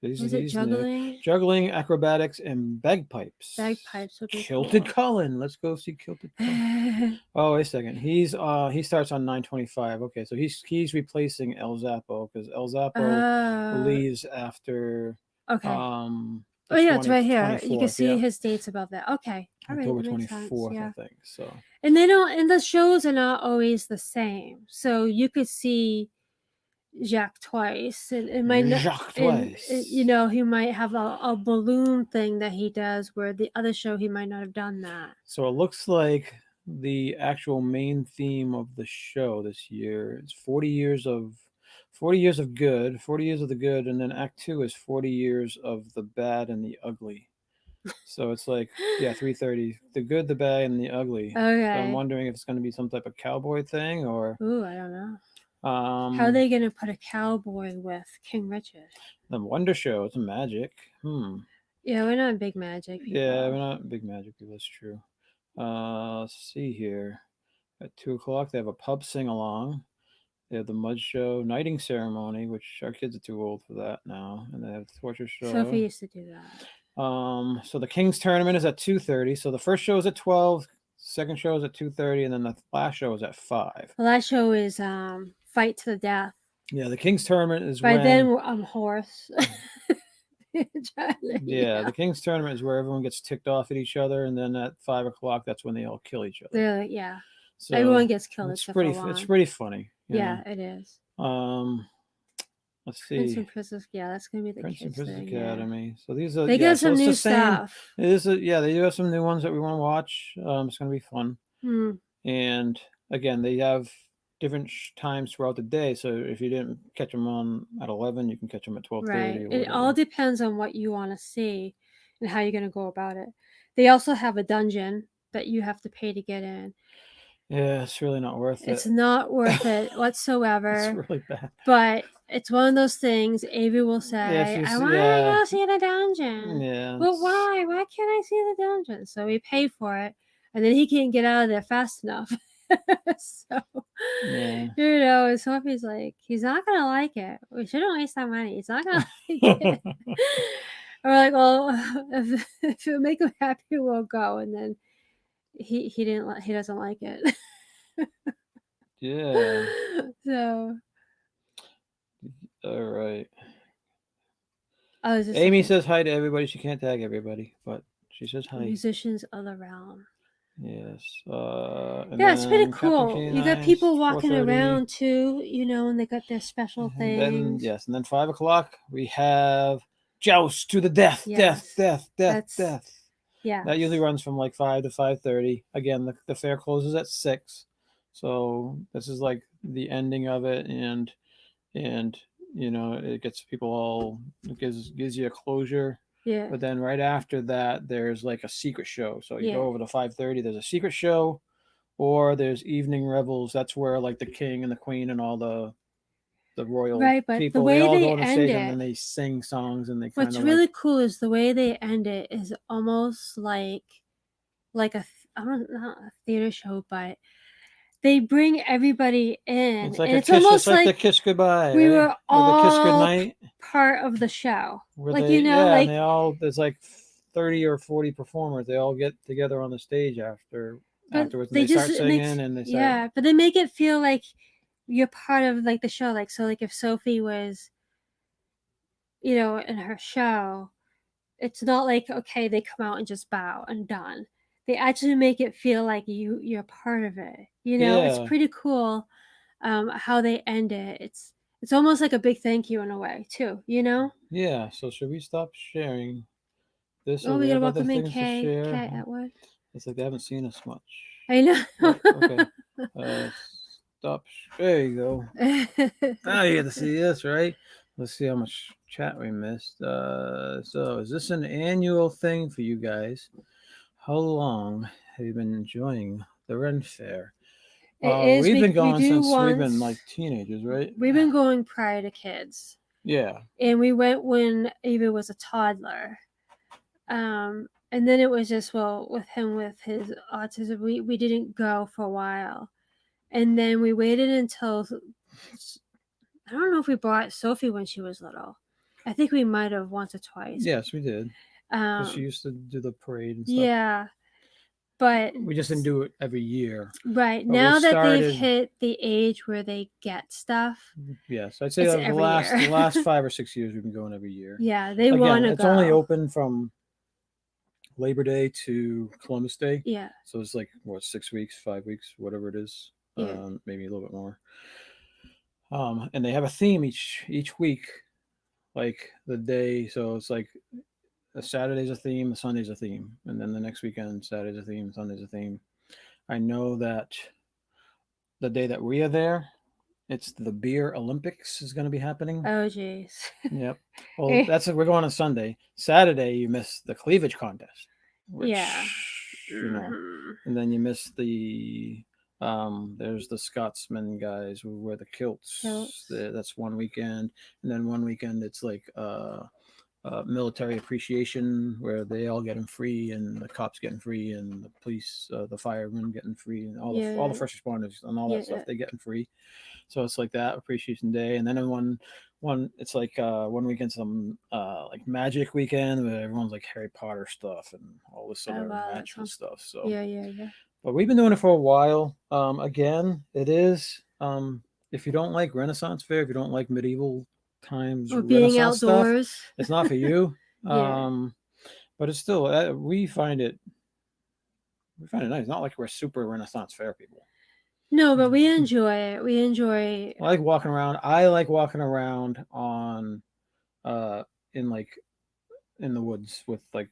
B: Is it juggling?
A: New. Juggling, acrobatics, and bagpipes.
B: Bagpipes would be
A: Kilted
B: cool.
A: Colin. Let's go see Kilted Colin. Oh, wait a second. He starts on 9:25. Okay, so he's replacing El Zappo because El Zappo leaves after.
B: Okay. It's right here. You can see his dates above that. Okay. All right.
A: October 24th, I think. So.
B: And and the shows are not always the same. So you could see Jacques twice, and it might not.
A: Jacques twice.
B: He might have a balloon thing that he does, where the other show he might not have done that.
A: So it looks like the actual main theme of the show this year is 40 years of good, 40 years of the good, and then Act 2 is 40 years of the bad and the ugly. So it's like 3:30, the good, the bad, and the ugly.
B: Okay.
A: So I'm wondering if it's going to be some type of cowboy thing or.
B: Ooh, I don't know. How are they going to put a cowboy with King Richard?
A: The Wonder Show. It's a magic.
B: Yeah, we're not big magic people.
A: Yeah, we're not big magic people. That's true. Let's see here. At 2:00, they have a pub sing along. They have the mud show, knighting ceremony, which our kids are too old for that now, and they have the torture show.
B: Sophie used to do that.
A: So the King's Tournament is at 2:30. So the first show is at 12. Second show is at 2:30, and then the last show is at 5.
B: The last show is Fight to the Death.
A: Yeah, the King's Tournament is
B: then I'm hoarse.
A: The King's Tournament is where everyone gets ticked off at each other, and then at 5:00, that's when they all kill each other.
B: Yeah.
A: So
B: everyone gets killed.
A: It's pretty funny.
B: Yeah, it is.
A: Let's see.
B: Prince and Princess. Yeah, that's gonna be the
A: Prince and
B: kids
A: Princess
B: thing,
A: Academy. So these are
B: they got some new stuff.
A: It is they do have some new ones that we want to watch. It's gonna be fun. And again, they have different times throughout the day. So if you didn't catch them on at 11, you can catch them at 12:30.
B: Right. It all depends on what you want to see and how you're gonna go about it. They also have a dungeon that you have to pay to get in.
A: Yeah, it's really not worth it.
B: It's not worth it whatsoever.
A: It's really bad.
B: But it's one of those things. Avery will say, "I want to go see the dungeon."
A: Yeah.
B: But why? Why can't I see the dungeon? So we pay for it, and then he can't get out of there fast enough. So
A: Yeah.
B: You know, and Sophie's like, he's not gonna like it. We shouldn't waste our money. He's not gonna like it. We're like, well, if it'll make him happy, we'll go. And then he doesn't like it.
A: Yeah.
B: So,
A: All right.
B: I was just
A: Amy
B: looking.
A: says hi to everybody. She can't tag everybody, but she says hi.
B: Musicians of the realm.
A: Yes. And
B: Yeah, it's pretty
A: then Captain
B: cool. You got
A: Canine's
B: people walking
A: 4:30.
B: around too, you know, and they got their special
A: And then
B: things.
A: and then 5:00 we have Joust to the death,
B: Yes.
A: death.
B: Yeah.
A: That usually runs from like 5 to 5:30. Again, the fair closes at 6, so this is like the ending of it, and you know it gets people all, it gives you a closure.
B: Yeah.
A: But then right after that, there's like a secret show. So you
B: Yeah.
A: go over to 5:30. There's a secret show, or there's evening revels. That's where like the king and the queen and all the royal
B: Right, but the
A: people,
B: way
A: they all
B: they
A: go on the
B: end
A: stage
B: it,
A: and then they sing songs and they kind
B: what's
A: of
B: really
A: like,
B: cool is the way they end it is almost like I don't know, not a theater show, but they bring everybody in,
A: it's like
B: and
A: a
B: it's
A: kiss,
B: almost
A: it's like the
B: like
A: kiss goodbye,
B: we
A: right?
B: were
A: Or the kiss
B: all
A: goodnight,
B: part of the show.
A: where
B: Like,
A: they,
B: you know,
A: yeah, and
B: like,
A: they all, there's like 30 or 40 performers. They all get together on the stage afterwards, and
B: they
A: they
B: just
A: start singing and they start.
B: Yeah, but they make it feel like you're part of like the show. Like, so like if Sophie was, you know, in her show, it's not like, okay, they come out and just bow and done. They actually make it feel like you're part of it. You know, it's
A: Yeah.
B: pretty cool how they end it. It's almost like a big thank you in a way too, you know?
A: Yeah. So should we stop sharing this,
B: Oh,
A: or
B: we
A: we
B: gotta
A: have other
B: welcome in
A: things to
B: Kay
A: share?
B: Atwood.
A: It's like they haven't seen us much.
B: I know.
A: Right, okay. Stop. There you go. Now you get to see this, right? Let's see how much chat we missed. So is this an annual thing for you guys? How long have you been enjoying the Ren Fair?
B: It is.
A: We've been
B: We
A: going
B: do
A: since we've been
B: once.
A: like teenagers, right?
B: We've been going prior to kids.
A: Yeah.
B: And we went when Avery was a toddler. And then it was just, well, with him with his autism, we didn't go for a while. And then we waited until, I don't know if we brought Sophie when she was little. I think we might have once or twice.
A: Yes, we did. Because she used to do the parade and stuff.
B: Yeah. But
A: we just didn't do it every year.
B: Right.
A: But
B: now that they've hit the age where they get stuff.
A: Yes. I'd say the last 5 or 6 years we've been going every year.
B: Yeah, they want to go.
A: It's only open from Labor Day to Columbus Day.
B: Yeah.
A: So it's like, what, 6 weeks, 5 weeks, whatever it is.
B: Yeah.
A: Maybe a little bit more. And they have a theme each week, like the day. So it's like a Saturday's a theme, a Sunday's a theme, and then the next weekend, Saturday's a theme, Sunday's a theme. I know that the day that we are there, it's the beer Olympics is going to be happening.
B: Oh, jeez.
A: Yep. Well, we're going on Sunday. Saturday, you miss the cleavage contest. Which,
B: yeah.
A: You know, and then you miss the there's the Scotsman guys who wear the kilts. That's one weekend, and then one weekend it's like military appreciation, where they all getting free, and the cops getting free, and the police, the firemen getting free, and all the first responders and all that stuff, they getting free. So it's like that appreciation day, and then in one it's like one weekend, some like magic weekend, where everyone's like Harry Potter stuff and all this other magical stuff. So
B: yeah.
A: But we've been doing it for a while. Again, it is if you don't like Renaissance Fair, if you don't like medieval times
B: or being
A: Renaissance
B: outdoors
A: stuff, it's not for you.
B: Yeah.
A: But it's still, we find it nice. It's not like we're super Renaissance Fair people.
B: No, but we enjoy it. I
A: like walking around. I like walking around on in the woods with like,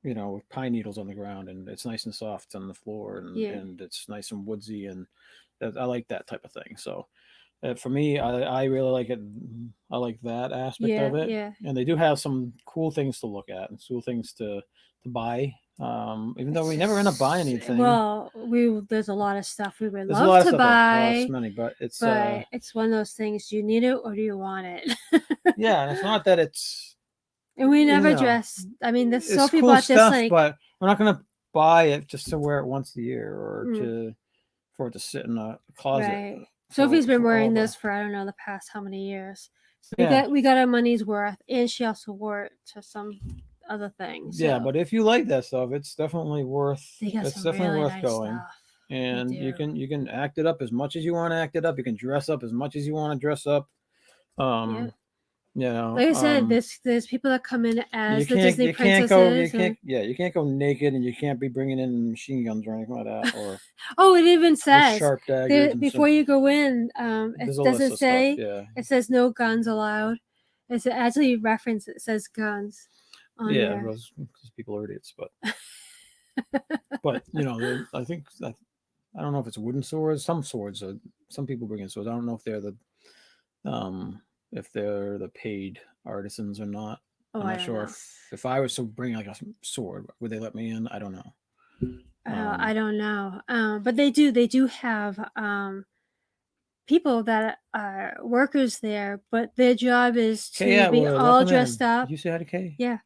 A: you know, with pine needles on the ground, and it's nice and soft on the floor, and it's nice and woodsy, and I like that type of thing. So for me, I really like it. I like that aspect of it.
B: Yeah.
A: And they do have some cool things to look at and cool things to buy. Even though we never end up buying anything.
B: Well, there's a lot of stuff we would love to buy.
A: Costs money, but it's
B: one of those things. Do you need it or do you want it?
A: Yeah, and it's not that it's.
B: And we never dress. I mean, Sophie
A: cool
B: bought
A: stuff,
B: this, like,
A: but we're not gonna buy it just to wear it once a year or for it to sit in a closet.
B: Right. Sophie's been wearing this for I don't know the past how many years. So we got our money's worth, and she also wore it to some other things.
A: Yeah, but if you like that stuff, it's definitely worth.
B: It's definitely
A: really
B: worth
A: nice going. Stuff. And you can act it up as much as you want to act it up. You can dress up as much as you want to dress up. You know,
B: like I said, there's people that come in as the Disney princesses.
A: You can't go naked, and you can't be bringing in machine guns or anything like that. Or
B: oh, it even says
A: sharp daggers
B: before you go in. It doesn't say.
A: Stuff, yeah.
B: It says no guns allowed. It's actually reference. It says guns.
A: Because people are idiots, but but I think I don't know if it's wooden swords. Some swords, some people bring in swords. I don't know if they're the paid artisans or not. I'm not sure if I was to bring like a sword, would they let me in? I don't know.
B: I don't know. But they do have people that are workers there, but their job is to be all dressed up.
A: You say hi to Kay?
B: Yeah.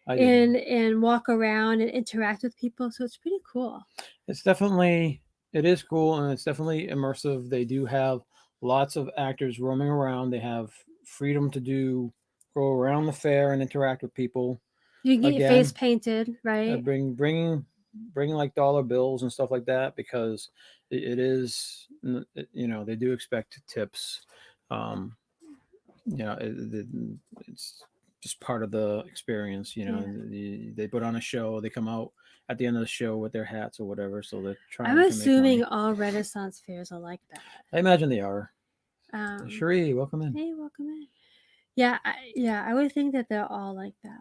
B: And walk around and interact with people. So it's pretty cool.
A: It is cool, and it's definitely immersive. They do have lots of actors roaming around. They have freedom to go around the fair and interact with people.
B: You can get your face painted, right?
A: Bringing like dollar bills and stuff like that, because it is, they do expect tips. It's just part of the experience. They put on a show. They come out at the end of the show with their hats or whatever, so they're trying. I'm
B: assuming all Renaissance fairs are like that.
A: I imagine they are. Cherie, welcome in.
B: Hey, welcome in. Yeah, I would think that they're all like that.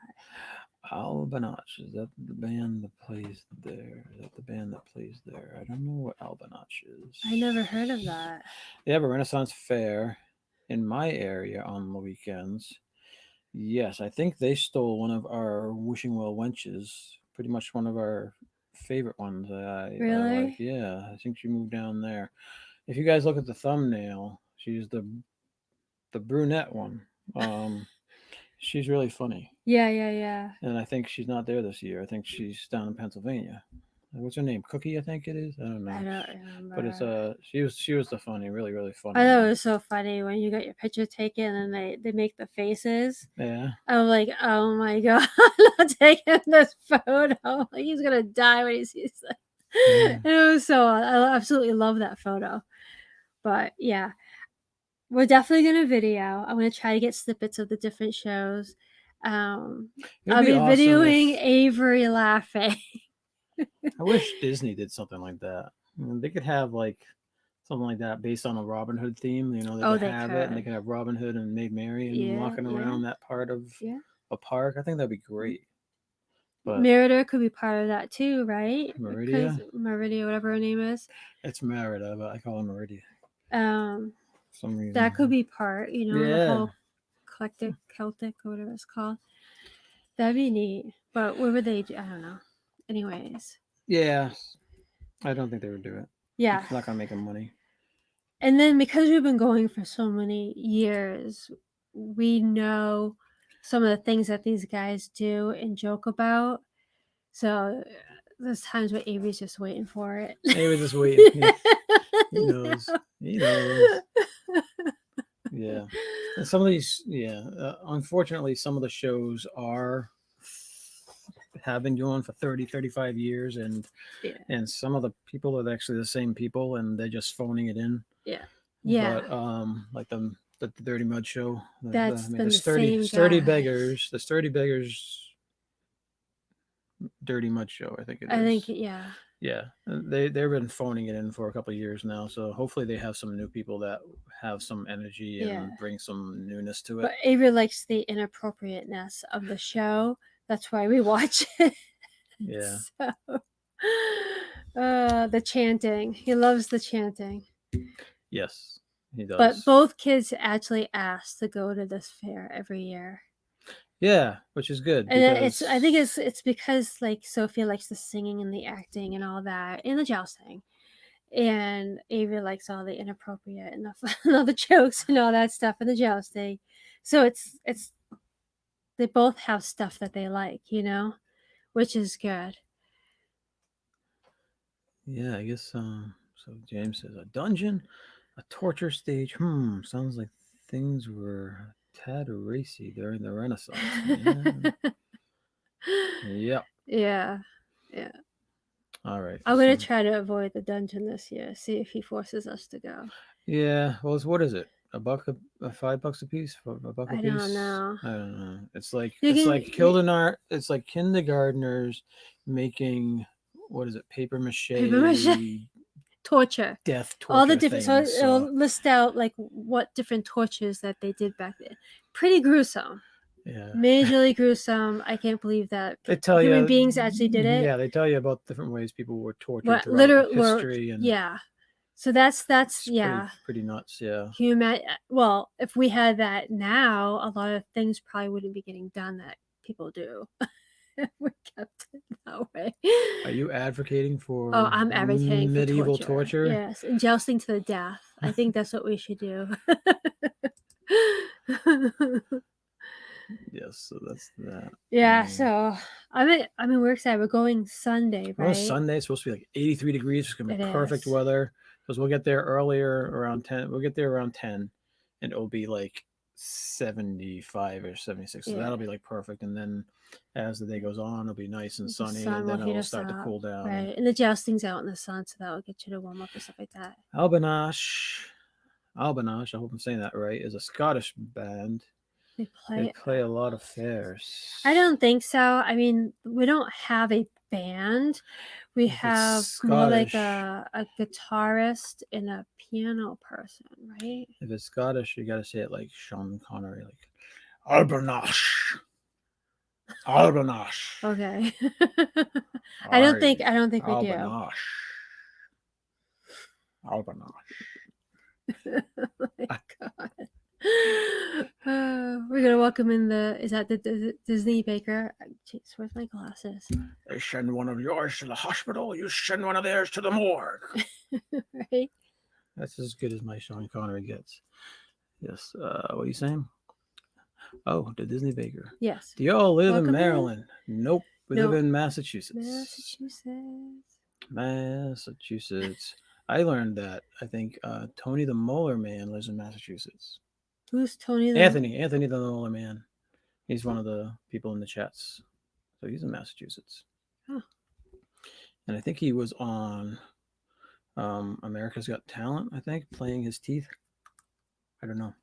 A: Albanoch, is that the band that plays there? Is that the band that plays there? I don't know what Albanoch is.
B: I never heard of that.
A: They have a Renaissance fair in my area on the weekends. Yes, I think they stole one of our Wishing Well wenches. Pretty much one of our favorite ones.
B: Really?
A: I like. Yeah, I think she moved down there. If you guys look at the thumbnail, she's the brunette one. She's really funny.
B: Yeah.
A: And I think she's not there this year. I think she's down in Pennsylvania. What's her name? Cookie, I think it is. I don't know.
B: I don't remember.
A: But it's she was the funny, really, really funny.
B: I thought it was so funny when you got your picture taken and they make the faces.
A: Yeah.
B: I'm like, oh my god, I'm not taking this photo. Like, he's gonna die when he sees that. Yeah. And it was I absolutely love that photo. But yeah. We're definitely going to video. I'm going to try to get snippets of the different shows. I'll be videoing Avery laughing.
A: I wish Disney did something like that. They could have like something like that based on a Robin Hood theme. They could have it, and they could have Robin Hood and Maid Mary and walking around that part of a park. I think that'd be great.
B: But Merida could be part of that too, right?
A: Meridia,
B: whatever her name is.
A: It's Merida, but I call her Meridia.
B: Some reason. That could be part, the whole Celtic or whatever it's called. That'd be neat. But what would they do? I don't know. Anyways.
A: Yeah. I don't think they would do it.
B: Yeah.
A: It's not going to make them money.
B: And then because we've been going for so many years, we know some of the things that these guys do and joke about. So there's times where Avery's just waiting for it.
A: Avery's just waiting. He knows. He knows. Yeah. And some of these, unfortunately, some of the shows have been going for 30, 35 years, and some of the people are actually the same people, and they're just phoning it in.
B: Yeah.
A: But like the Dirty Mud Show.
B: That's the
A: Sturdy Beggars. The Sturdy Beggars Dirty Mud Show, I think it is.
B: I think, yeah.
A: Yeah, they've been phoning it in for a couple of years now, so hopefully they have some new people that have some energy and bring some newness to it.
B: But Avery likes the inappropriateness of the show. That's why we watch it.
A: Yeah.
B: The chanting. He loves the chanting.
A: Yes, he does.
B: But both kids actually ask to go to this fair every year.
A: Yeah, which is good.
B: And I think it's because like Sophia likes the singing and the acting and all that, and the jousting, and Avery likes all the inappropriate and all the jokes and all that stuff and the jousting. So it's they both have stuff that they like, which is good.
A: Yeah, I guess So James says a dungeon, a torture stage. Sounds like things were a tad racy during the Renaissance. Yeah.
B: Yeah.
A: All right.
B: I'm gonna try to avoid the dungeon this year. See if he forces us to go.
A: Yeah. Well, what is it? $5 a piece? $1 a piece?
B: I don't know.
A: I don't know. It's like
B: You
A: it's like kindergartners making, what is it? Paper mache.
B: Torture.
A: Death torture.
B: All the different.
A: Things,
B: so it'll list out like what different tortures that they did back then. Pretty gruesome.
A: Yeah.
B: Majorly gruesome. I can't believe that
A: They tell
B: human beings actually did it.
A: Yeah, they tell you about different ways people were tortured throughout history. And
B: yeah. So that's yeah.
A: Pretty nuts, yeah.
B: Well, if we had that now, a lot of things probably wouldn't be getting done that people do. If we kept it that way.
A: Are you advocating for
B: I'm advocating
A: medieval
B: for
A: torture?
B: Yes, and jousting to the death. I think that's what we should do.
A: Yes, so that's that.
B: Yeah, so I mean we're excited. We're going Sunday, right?
A: Oh, Sunday. It's supposed to be like 83 degrees. It's gonna be perfect weather. Because we'll get there earlier around 10. We'll get there around 10, and it'll be like 75 or 76. So that'll be like perfect. And then as the day goes on, it'll be nice and sunny, and then it'll start to cool down.
B: Right, and the jousting's out in the sun, so that'll get you to warm up and stuff like that.
A: Albanash, I hope I'm saying that right, is a Scottish band. They play a lot of fairs.
B: I don't think so. I mean, we don't have a band. We have more like a guitarist and a piano person, right?
A: If it's Scottish, you got to say it like Sean Connery, like Albanash.
B: Okay. I don't think we do.
A: Albanash.
B: Oh my God. We're gonna welcome in is that the Disney baker? Jeez, where's my glasses?
A: They send one of yours to the hospital. You send one of theirs to the morgue.
B: Right.
A: That's as good as my Sean Connery gets. Yes. What are you saying? Oh, the Disney baker.
B: Yes.
A: Do y'all live in Maryland? Nope. We live in Massachusetts. Massachusetts. I learned that. I think Tony the Molar Man lives in Massachusetts.
B: Who's Tony?
A: Anthony the Molar Man. He's one of the people in the chats. So he's in Massachusetts.
B: Huh.
A: And I think he was on America's Got Talent, I think, playing his teeth. I don't know.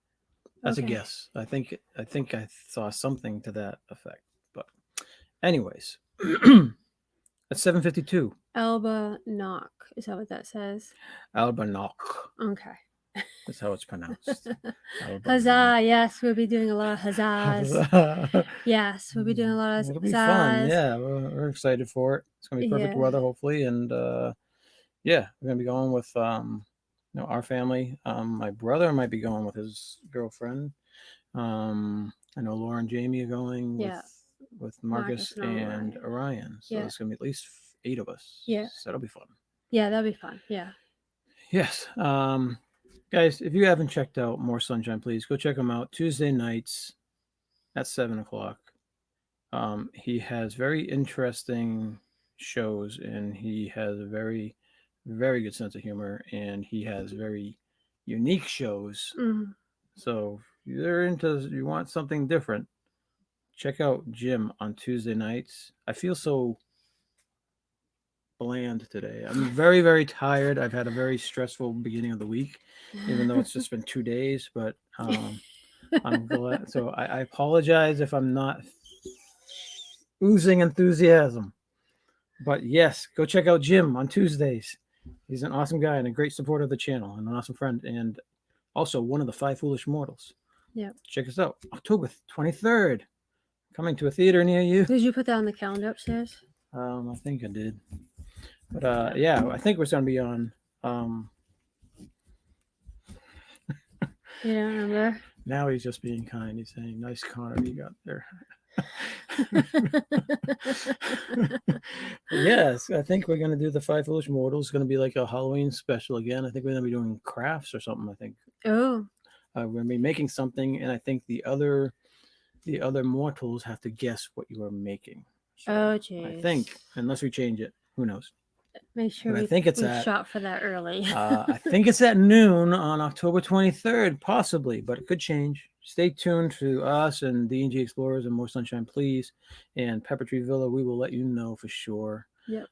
A: That's a guess. I think I saw something to that effect. But anyways, that's 7:52.
B: Alba Knock. Is that what that says?
A: Alba Knock.
B: Okay.
A: That's how it's pronounced.
B: Huzzah! Yes, we'll be doing a lot of huzzahs. Yes, we'll be doing a lot of huzzahs.
A: It'll be fun. Yeah, we're excited for it. It's gonna be perfect weather, hopefully, and yeah, we're gonna be going with our family. My brother might be going with his girlfriend. I know Laura and Jamie are going with Marcus and Orion. So it's gonna be at least 8 of us. Yeah, so that'll be fun.
B: Yeah, that'll be fun. Yeah.
A: Yes. Guys, if you haven't checked out More Sunshine, please go check him out. Tuesday nights at 7:00. He has very interesting shows, and he has a very, very good sense of humor, and he has very unique shows. Mm-hmm. So if you want something different, check out Jim on Tuesday nights. I feel so bland today. I'm very, very tired. I've had a very stressful beginning of the week, even though it's just been 2 days, but I'm glad. So I apologize if I'm not oozing enthusiasm, but yes, go check out Jim on Tuesdays. He's an awesome guy and a great supporter of the channel and an awesome friend, and also one of the 5 Foolish Mortals. Yeah, check us out. October 23rd, coming to a theater near you.
B: Did you put that on the calendar upstairs?
A: I think I did. But yeah, I think we're going to be on.
B: You don't remember?
A: Now he's just being kind. He's saying, "Nice Connor you got there." Yes, I think we're going to do the 5 Foolish Mortals. It's going to be like a Halloween special again. I think we're going to be doing crafts or something. I think.
B: Oh.
A: We're going to be making something, and I think the other mortals have to guess what you are making. So
B: oh, geez.
A: I think, unless we change it, who knows?
B: Make sure
A: I
B: we
A: think it's
B: shot for that early.
A: I think it's at noon on October 23rd, possibly, but it could change. Stay tuned to us and D&G Explorers and More Sunshine Please and Pepper Tree Villa. We will let you know for sure.
B: Yep.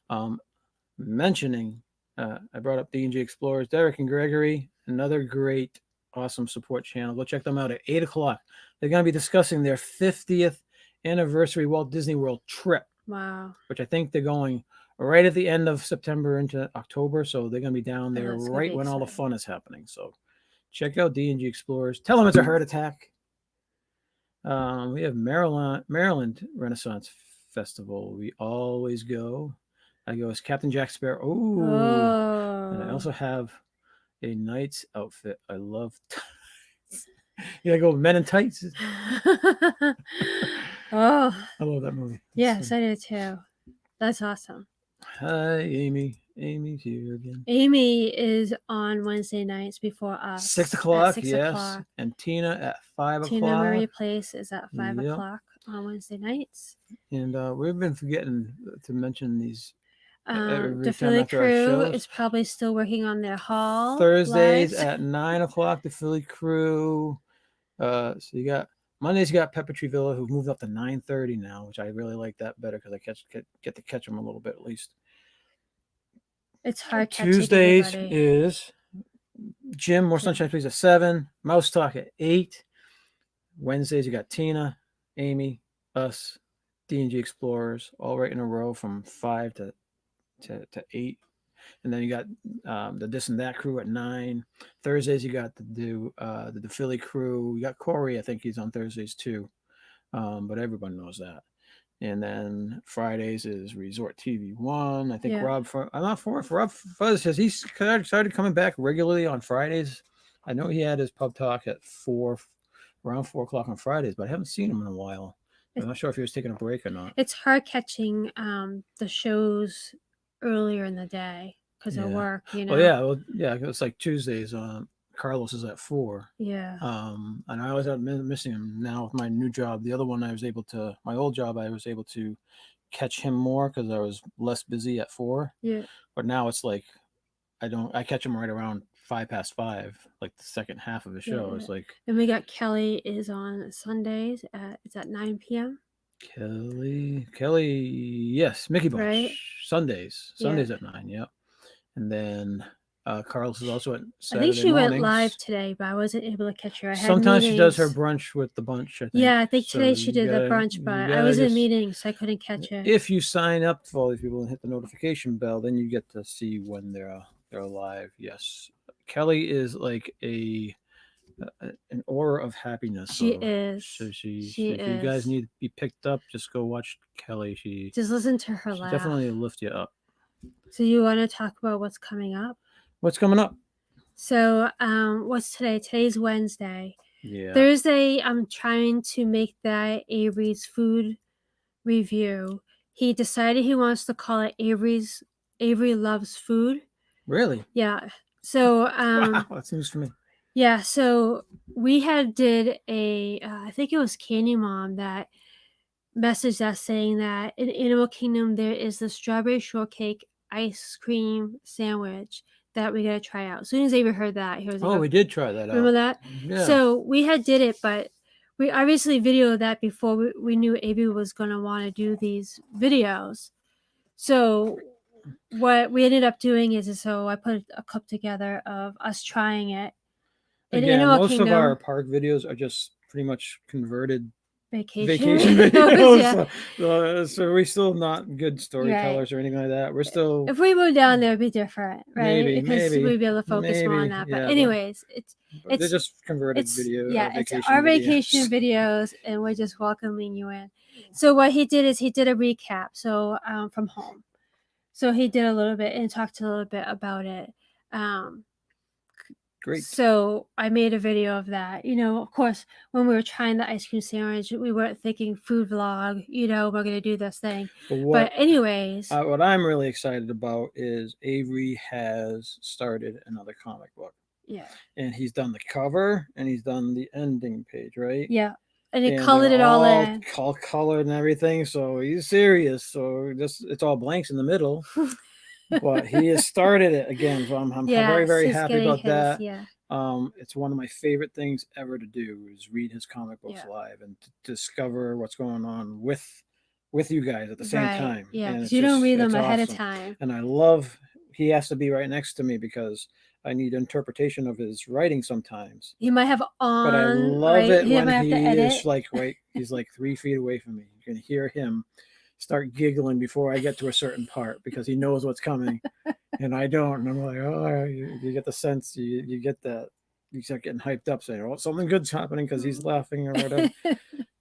A: Mentioning, I brought up D&G Explorers, Derek and Gregory, another great, awesome support channel. Go check them out at 8 o'clock. They're going to be discussing their 50th anniversary Walt Disney World trip.
B: Wow.
A: Which I think they're going right at the end of September into October. So they're going to be down there right when all the fun is happening. So check out D&G Explorers. Tell them it's a heart attack. We have Maryland Renaissance Festival. We always go. I go as Captain Jack Sparrow. Oh. And I also have a knight's outfit. I love tights. You gotta go with Men in Tights.
B: Oh.
A: I love that movie.
B: Yes, I do too. That's awesome.
A: Hi, Amy. Amy's here again.
B: Amy is on Wednesday nights before us.
A: 6 o'clock, yes. And Tina at 5 o'clock.
B: Tina Marie Place is at 5 o'clock on Wednesday nights.
A: And we've been forgetting to mention these.
B: The Philly crew is probably still working on their hall.
A: Thursdays at 9 o'clock, the Philly crew. So you got Mondays, you got Pepper Tree Villa, who've moved up to 9:30 now, which I really like that better because I get to catch them a little bit at least.
B: It's hard catching
A: Tuesdays
B: everybody.
A: is Jim, More Sunshine Please at 7. Mouse Talk at 8. Wednesdays, you got Tina, Amy, us, D&G Explorers, all right in a row from 5 to 8. And then you got the This and That crew at 9. Thursdays, you got the Philly crew. You got Corey, I think he's on Thursdays too. But everyone knows that. And then Fridays is Resort TV 1. I think Rob Fuzz says he's started coming back regularly on Fridays. I know he had his pub talk at around 4 o'clock on Fridays, but I haven't seen him in a while. I'm not sure if he was taking a break or not.
B: It's hard catching the shows earlier in the day because of work, you know.
A: It's like Tuesdays. Carlos is at 4.
B: Yeah.
A: And I always have missing him now with my new job. The other one my old job, I was able to catch him more because I was less busy at 4.
B: Yeah.
A: But now it's like I catch him right around 5:05, like the second half of the show. It's like.
B: And we got Kelly is on Sundays it's at 9 p.m.
A: Kelly, yes, Mickey Bunch.
B: Right?
A: Sundays at 9. Yep. And then Carlos is also at Saturday
B: I think she
A: mornings.
B: went live today, but I wasn't able to catch her.
A: Sometimes she does her brunch with the bunch, I think.
B: Yeah, I think today she did the brunch, but I was in meetings, so I couldn't catch her.
A: If you sign up for all these people and hit the notification bell, then you get to see when they're live. Yes. Kelly is like an aura of happiness.
B: She is.
A: So if you guys need to be picked up, just go watch Kelly.
B: Just listen to her laugh.
A: Definitely lift you up.
B: So you want to talk about what's coming up?
A: What's coming up?
B: So what's today? Today's Wednesday.
A: Yeah.
B: Thursday, I'm trying to make that Avery's food review. He decided he wants to call it Avery Loves Food.
A: Really?
B: Yeah. So
A: wow, that's news for me.
B: Yeah, so we did I think it was Candy Mom that messaged us saying that in Animal Kingdom there is the strawberry shortcake ice cream sandwich that we gotta try out. As soon as Avery heard that, he was like,
A: we did try that out.
B: Remember that?
A: Yeah.
B: So we did it, but we obviously videoed that before we knew Avery was gonna want to do these videos. So what we ended up doing is I put a clip together of us trying it.
A: Again, most of our park videos are just pretty much converted
B: vacation
A: videos. So we're still not good storytellers or anything like that. We're still.
B: If we moved down there, it'd be different, right?
A: Because
B: we'd be able to focus more on that. But anyways,
A: they're just converted videos.
B: Yeah, it's our vacation videos, and we're just welcoming you in. So what he did is he did a recap. So from home. So he did a little bit and talked a little bit about it.
A: Great.
B: So I made a video of that. You know, of course, when we were trying the ice cream sandwich, we weren't thinking food vlog, we're going to do this thing. But anyways.
A: What I'm really excited about is Avery has started another comic book.
B: Yeah.
A: And he's done the cover and he's done the ending page, right?
B: Yeah. And he colored it all in.
A: All colored and everything. So he's serious. So it's all blanks in the middle. but he has started it again, so I'm very, very
B: he's
A: happy
B: getting
A: about
B: his,
A: that.
B: Yeah.
A: It's one of my favorite things ever to do is read his comic books live and to discover what's going on with you guys at the same time.
B: Yeah,
A: and
B: because you don't read them ahead
A: awesome.
B: of time.
A: And I love he has to be right next to me because I need interpretation of his writing sometimes.
B: He might have on,
A: but I love it when
B: he
A: is like he's like 3 feet away from me. You can hear him start giggling before I get to a certain part because he knows what's coming, and I don't. And I'm like, oh, you get the sense, you get that, you start getting hyped up, saying, "Oh, something good's happening" because he's laughing or whatever.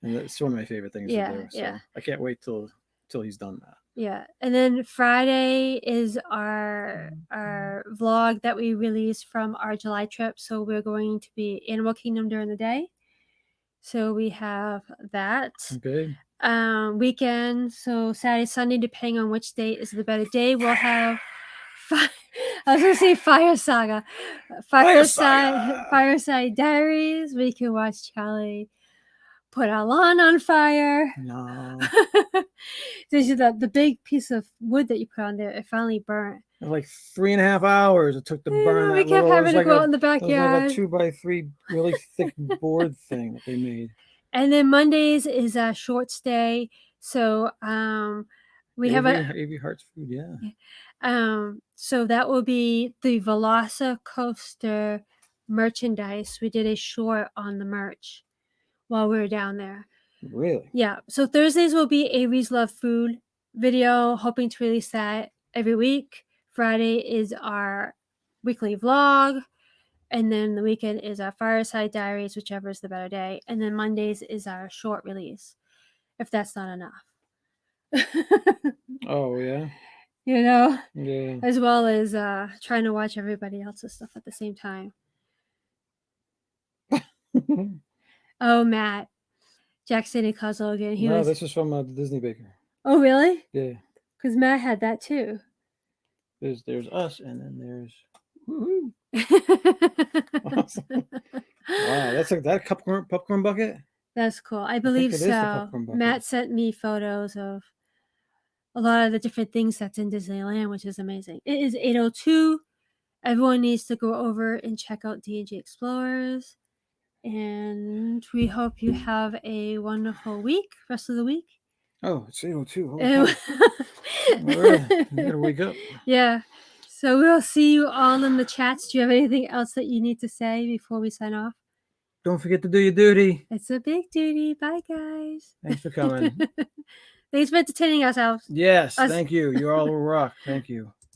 A: And it's one of my favorite things to do. So I can't wait till he's done that.
B: Yeah, and then Friday is our vlog that we released from our July trip. So we're going to be Animal Kingdom during the day. So we have that.
A: Okay.
B: Weekend, so Saturday, Sunday, depending on which day is the better day, we'll have I was gonna say Fire Saga. Fireside Diaries. We can watch Charlie put our lawn on fire.
A: No.
B: There's the big piece of wood that you put on there. It finally burnt.
A: Like 3.5 hours it took to burn that.
B: We kept having to go out in the backyard.
A: It was like a 2x3 really thick board thing that they made.
B: And then Mondays is a short stay. So we have
A: Avery Hearts Food, yeah.
B: So that will be the Velocicoaster merchandise. We did a short on the merch while we were down there.
A: Really?
B: Yeah. So Thursdays will be Avery's Love Food video, hoping to release that every week. Friday is our weekly vlog. And then the weekend is our Fireside Diaries, whichever is the better day. And then Mondays is our short release, if that's not enough.
A: Oh, yeah.
B: You know?
A: Yeah.
B: As well as trying to watch everybody else's stuff at the same time. Oh, Matt. Jackson and Cuzzle again.
A: This is from the Disney Baker.
B: Oh, really?
A: Yeah.
B: Because Matt had that too.
A: There's us, and then there's... Woo-hoo. Awesome. Wow, that's like that popcorn bucket?
B: That's cool. I believe so. Matt sent me photos of a lot of the different things that's in Disneyland, which is amazing. It is 8:02. Everyone needs to go over and check out D&G Explorers. And we hope you have a wonderful week, rest of the week.
A: Oh, it's 8:02. I gotta wake up.
B: Yeah. So we'll see you all in the chats. Do you have anything else that you need to say before we sign off?
A: Don't forget to do your duty.
B: It's a big duty. Bye, guys.
A: Thanks for coming.
B: Thanks for entertaining ourselves.
A: Yes, thank you. You all rock. Thank you.